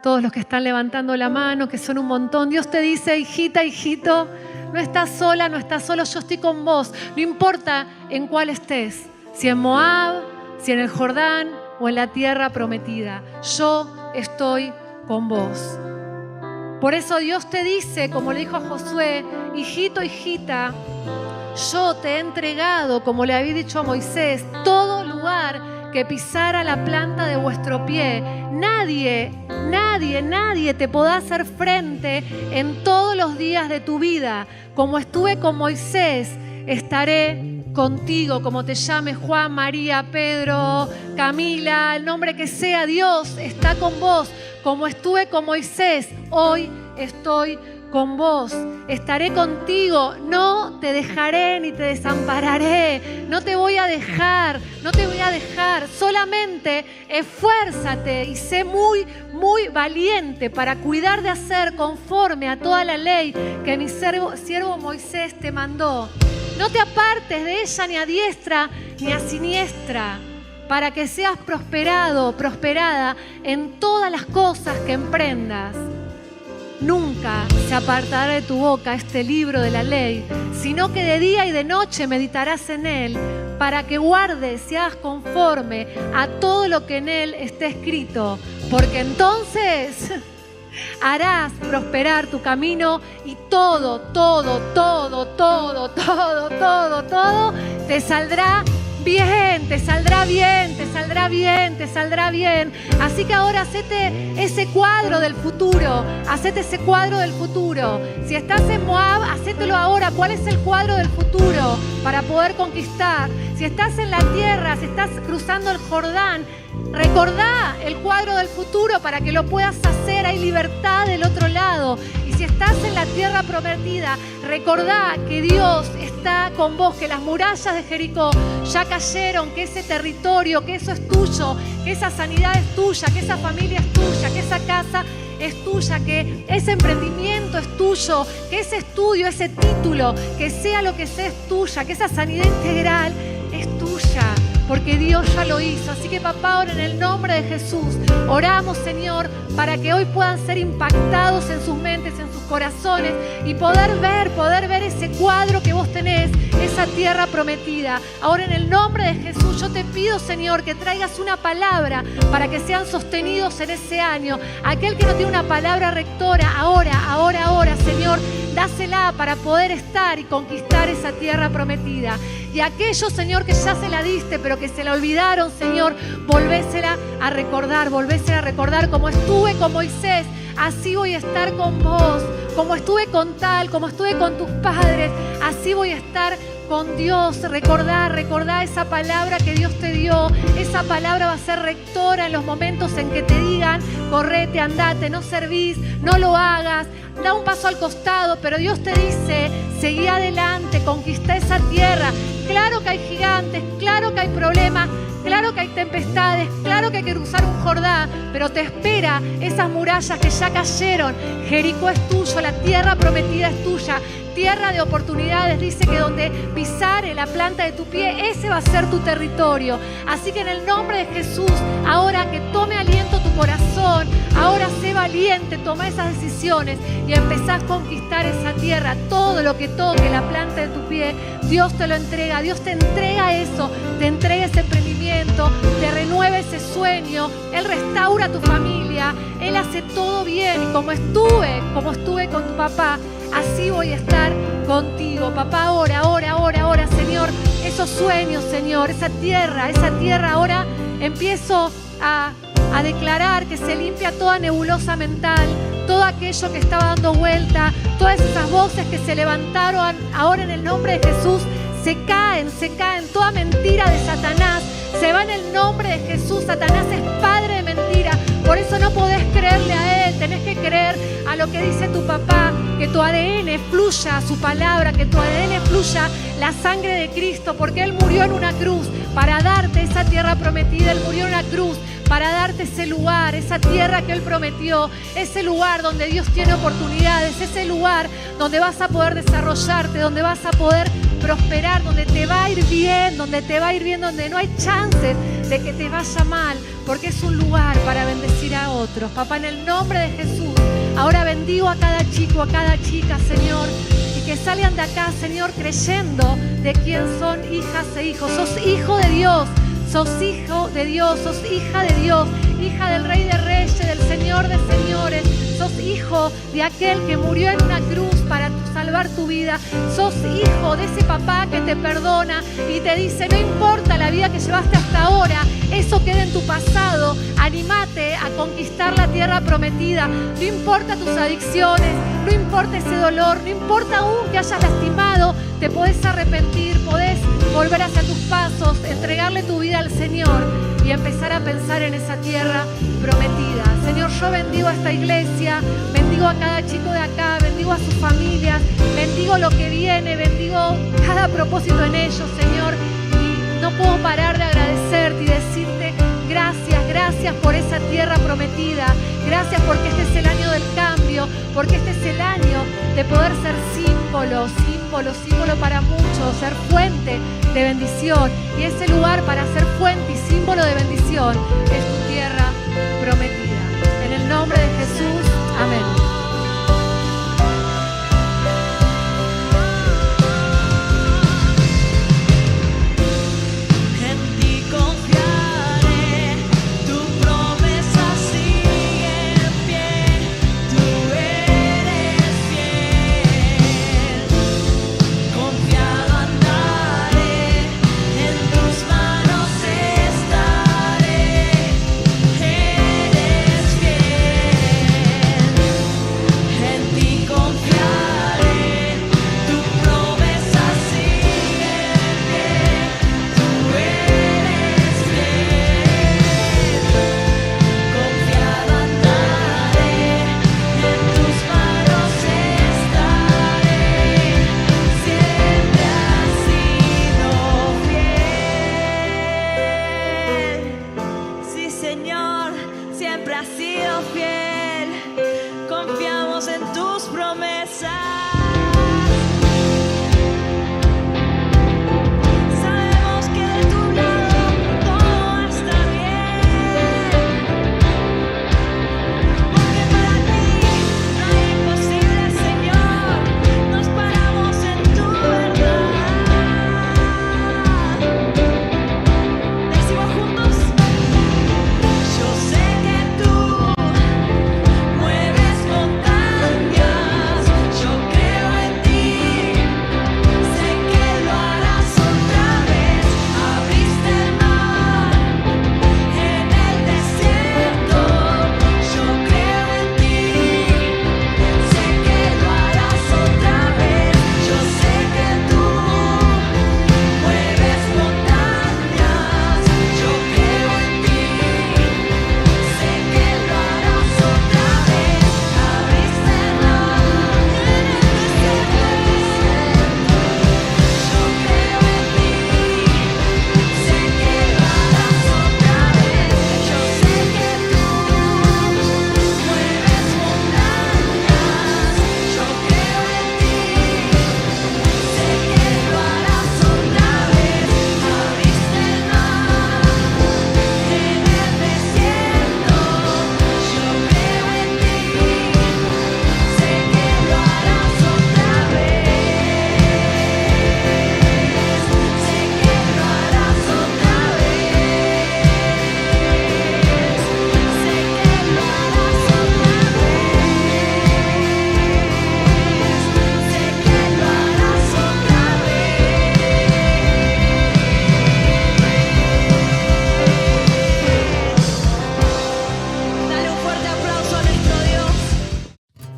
Todos los que están levantando la mano, que son un montón, Dios te dice, hijita, hijito, no estás sola, no estás solo, yo estoy con vos. No importa en cuál estés, si en Moab, si en el Jordán o en la tierra prometida, yo estoy con vos. Por eso Dios te dice, como le dijo a Josué, hijito, hijita, yo te he entregado, como le había dicho a Moisés, todo lugar que pisara la planta de vuestro pie. Nadie te podrá hacer frente en todos los días de tu vida. Como estuve con Moisés, estaré contigo, como te llames Juan, María, Pedro, Camila, el nombre que sea, Dios está con vos. Como estuve con Moisés, hoy estoy con vos. Estaré contigo, no te dejaré ni te desampararé. No te voy a dejar, no te voy a dejar. Solamente esfuérzate y sé muy, muy valiente para cuidar de hacer conforme a toda la ley que mi siervo Moisés te mandó. No te apartes de ella ni a diestra ni a siniestra, para que seas prosperada en todas las cosas que emprendas. Nunca se apartará de tu boca este libro de la ley, sino que de día y de noche meditarás en él, para que guardes y hagas conforme a todo lo que en él esté escrito, porque entonces harás prosperar tu camino y todo te saldrá bien, te saldrá bien, te saldrá bien, te saldrá bien. Así que ahora hacete ese cuadro del futuro, hacete ese cuadro del futuro. Si estás en Moab, hacételo ahora. ¿Cuál es el cuadro del futuro para poder conquistar? Si estás en la tierra, si estás cruzando el Jordán, recordá el cuadro del futuro para que lo puedas hacer. Hay libertad del otro lado. estás en la tierra prometida, recordá que Dios está con vos, que las murallas de Jericó ya cayeron, que ese territorio, que eso es tuyo, que esa sanidad es tuya, que esa familia es tuya, que esa casa es tuya, que ese emprendimiento es tuyo, que ese estudio, ese título, que sea lo que sea es tuya, que esa sanidad integral es tuya, porque Dios ya lo hizo. Así que papá, ahora en el nombre de Jesús, oramos, Señor, para que hoy puedan ser impactados en sus mentes, en sus corazones y poder ver ese cuadro que vos tenés, esa tierra prometida. Ahora en el nombre de Jesús, yo te pido, Señor, que traigas una palabra para que sean sostenidos en ese año. Aquel que no tiene una palabra rectora, ahora, Señor, dásela para poder estar y conquistar esa tierra prometida. Y aquellos, Señor, que ya se la diste, pero que se la olvidaron, Señor, volvésela a recordar, como estuve con Moisés, así voy a estar con vos, como estuve con tal, como estuve con tus padres, así voy a estar con Dios. Recordá esa palabra que Dios te dio. Esa palabra va a ser rectora en los momentos en que te digan, correte, andate, no servís, no lo hagas, da un paso al costado, pero Dios te dice, seguí adelante, conquista esa tierra. Claro que hay gigantes, claro que hay problemas, claro que hay tempestades, claro que hay que cruzar un Jordán, pero te espera esas murallas que ya cayeron. Jericó es tuyo, la tierra prometida es tuya, tierra de oportunidades. Dice que donde pisare la planta de tu pie, ese va a ser tu territorio. Así que en el nombre de Jesús, ahora que tome aliento tu corazón, ahora sé valiente, toma esas decisiones y empezás a conquistar esa tierra. Todo lo que toque la planta de tu pie, Dios te lo entrega, Dios te entrega eso, te entrega ese emprendimiento, te renueva ese sueño, Él restaura tu familia, Él hace todo bien. Y como estuve con tu papá, así voy a estar contigo. Papá, ahora, Señor, esos sueños, Señor, esa tierra, ahora empiezo a declarar que se limpia toda nebulosa mental, todo aquello que estaba dando vuelta, todas esas voces que se levantaron, ahora en el nombre de Jesús, se caen, toda mentira de Satanás, se va en el nombre de Jesús. Satanás es padre de mentira, por eso no podés creerle a él, tenés que creer a lo que dice tu papá, que tu ADN fluya su palabra, que tu ADN fluya la sangre de Cristo, porque Él murió en una cruz para darte esa tierra prometida. Él murió en una cruz para darte ese lugar, esa tierra que Él prometió, ese lugar donde Dios tiene oportunidades, ese lugar donde vas a poder desarrollarte, donde vas a poder prosperar, donde te va a ir bien, donde no hay chances de que te vaya mal, porque es un lugar para bendecir a otros. Papá, en el nombre de Jesús, ahora bendigo a cada chico, a cada chica, Señor, y que salgan de acá, Señor, creyendo de quién son hijas e hijos. Sos hijo de Dios, sos hijo de Dios, sos hija de Dios, hija del Rey de Reyes, del Señor de Señores. Sos hijo de aquel que murió en una cruz para salvar tu vida. Sos hijo de ese papá que te perdona y te dice, no importa la vida que llevaste hasta ahora, eso queda en tu pasado. Anímate a conquistar la tierra prometida. No importa tus adicciones, no importa ese dolor, no importa aún que hayas lastimado, te podés arrepentir, podés volver hacia tus pasos, entregarle tu vida al Señor y empezar a pensar en esa tierra prometida. Señor, yo bendigo a esta iglesia, bendigo a cada chico de acá, bendigo a sus familias, bendigo lo que viene, bendigo cada propósito en ellos, Señor, y no puedo parar de agradecerte y decirte gracias por esa tierra prometida, gracias porque este es el año del cambio, porque este es el año de poder ser símbolo para muchos, ser fuente de bendición, y ese lugar para ser fuente y símbolo de bendición es tu tierra prometida. En el nombre de Jesús, amén.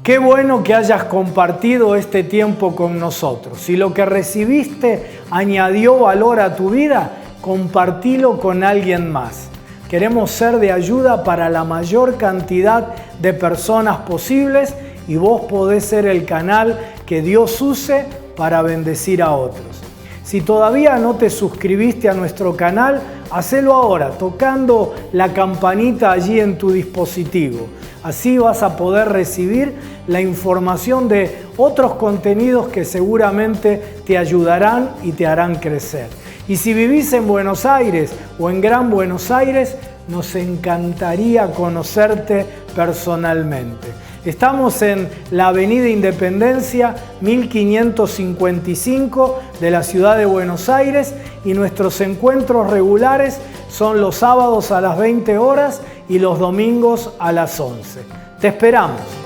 Qué bueno que hayas compartido este tiempo con nosotros. Si lo que recibiste añadió valor a tu vida, compartilo con alguien más. Queremos ser de ayuda para la mayor cantidad de personas posibles y vos podés ser el canal que Dios use para bendecir a otros. Si todavía no te suscribiste a nuestro canal, hacelo ahora, tocando la campanita allí en tu dispositivo. Así vas a poder recibir la información de otros contenidos que seguramente te ayudarán y te harán crecer. Y si vivís en Buenos Aires o en Gran Buenos Aires, nos encantaría conocerte personalmente. Estamos en la Avenida Independencia 1555 de la ciudad de Buenos Aires y nuestros encuentros regulares son los sábados a las 20 horas y los domingos a las 11. Te esperamos.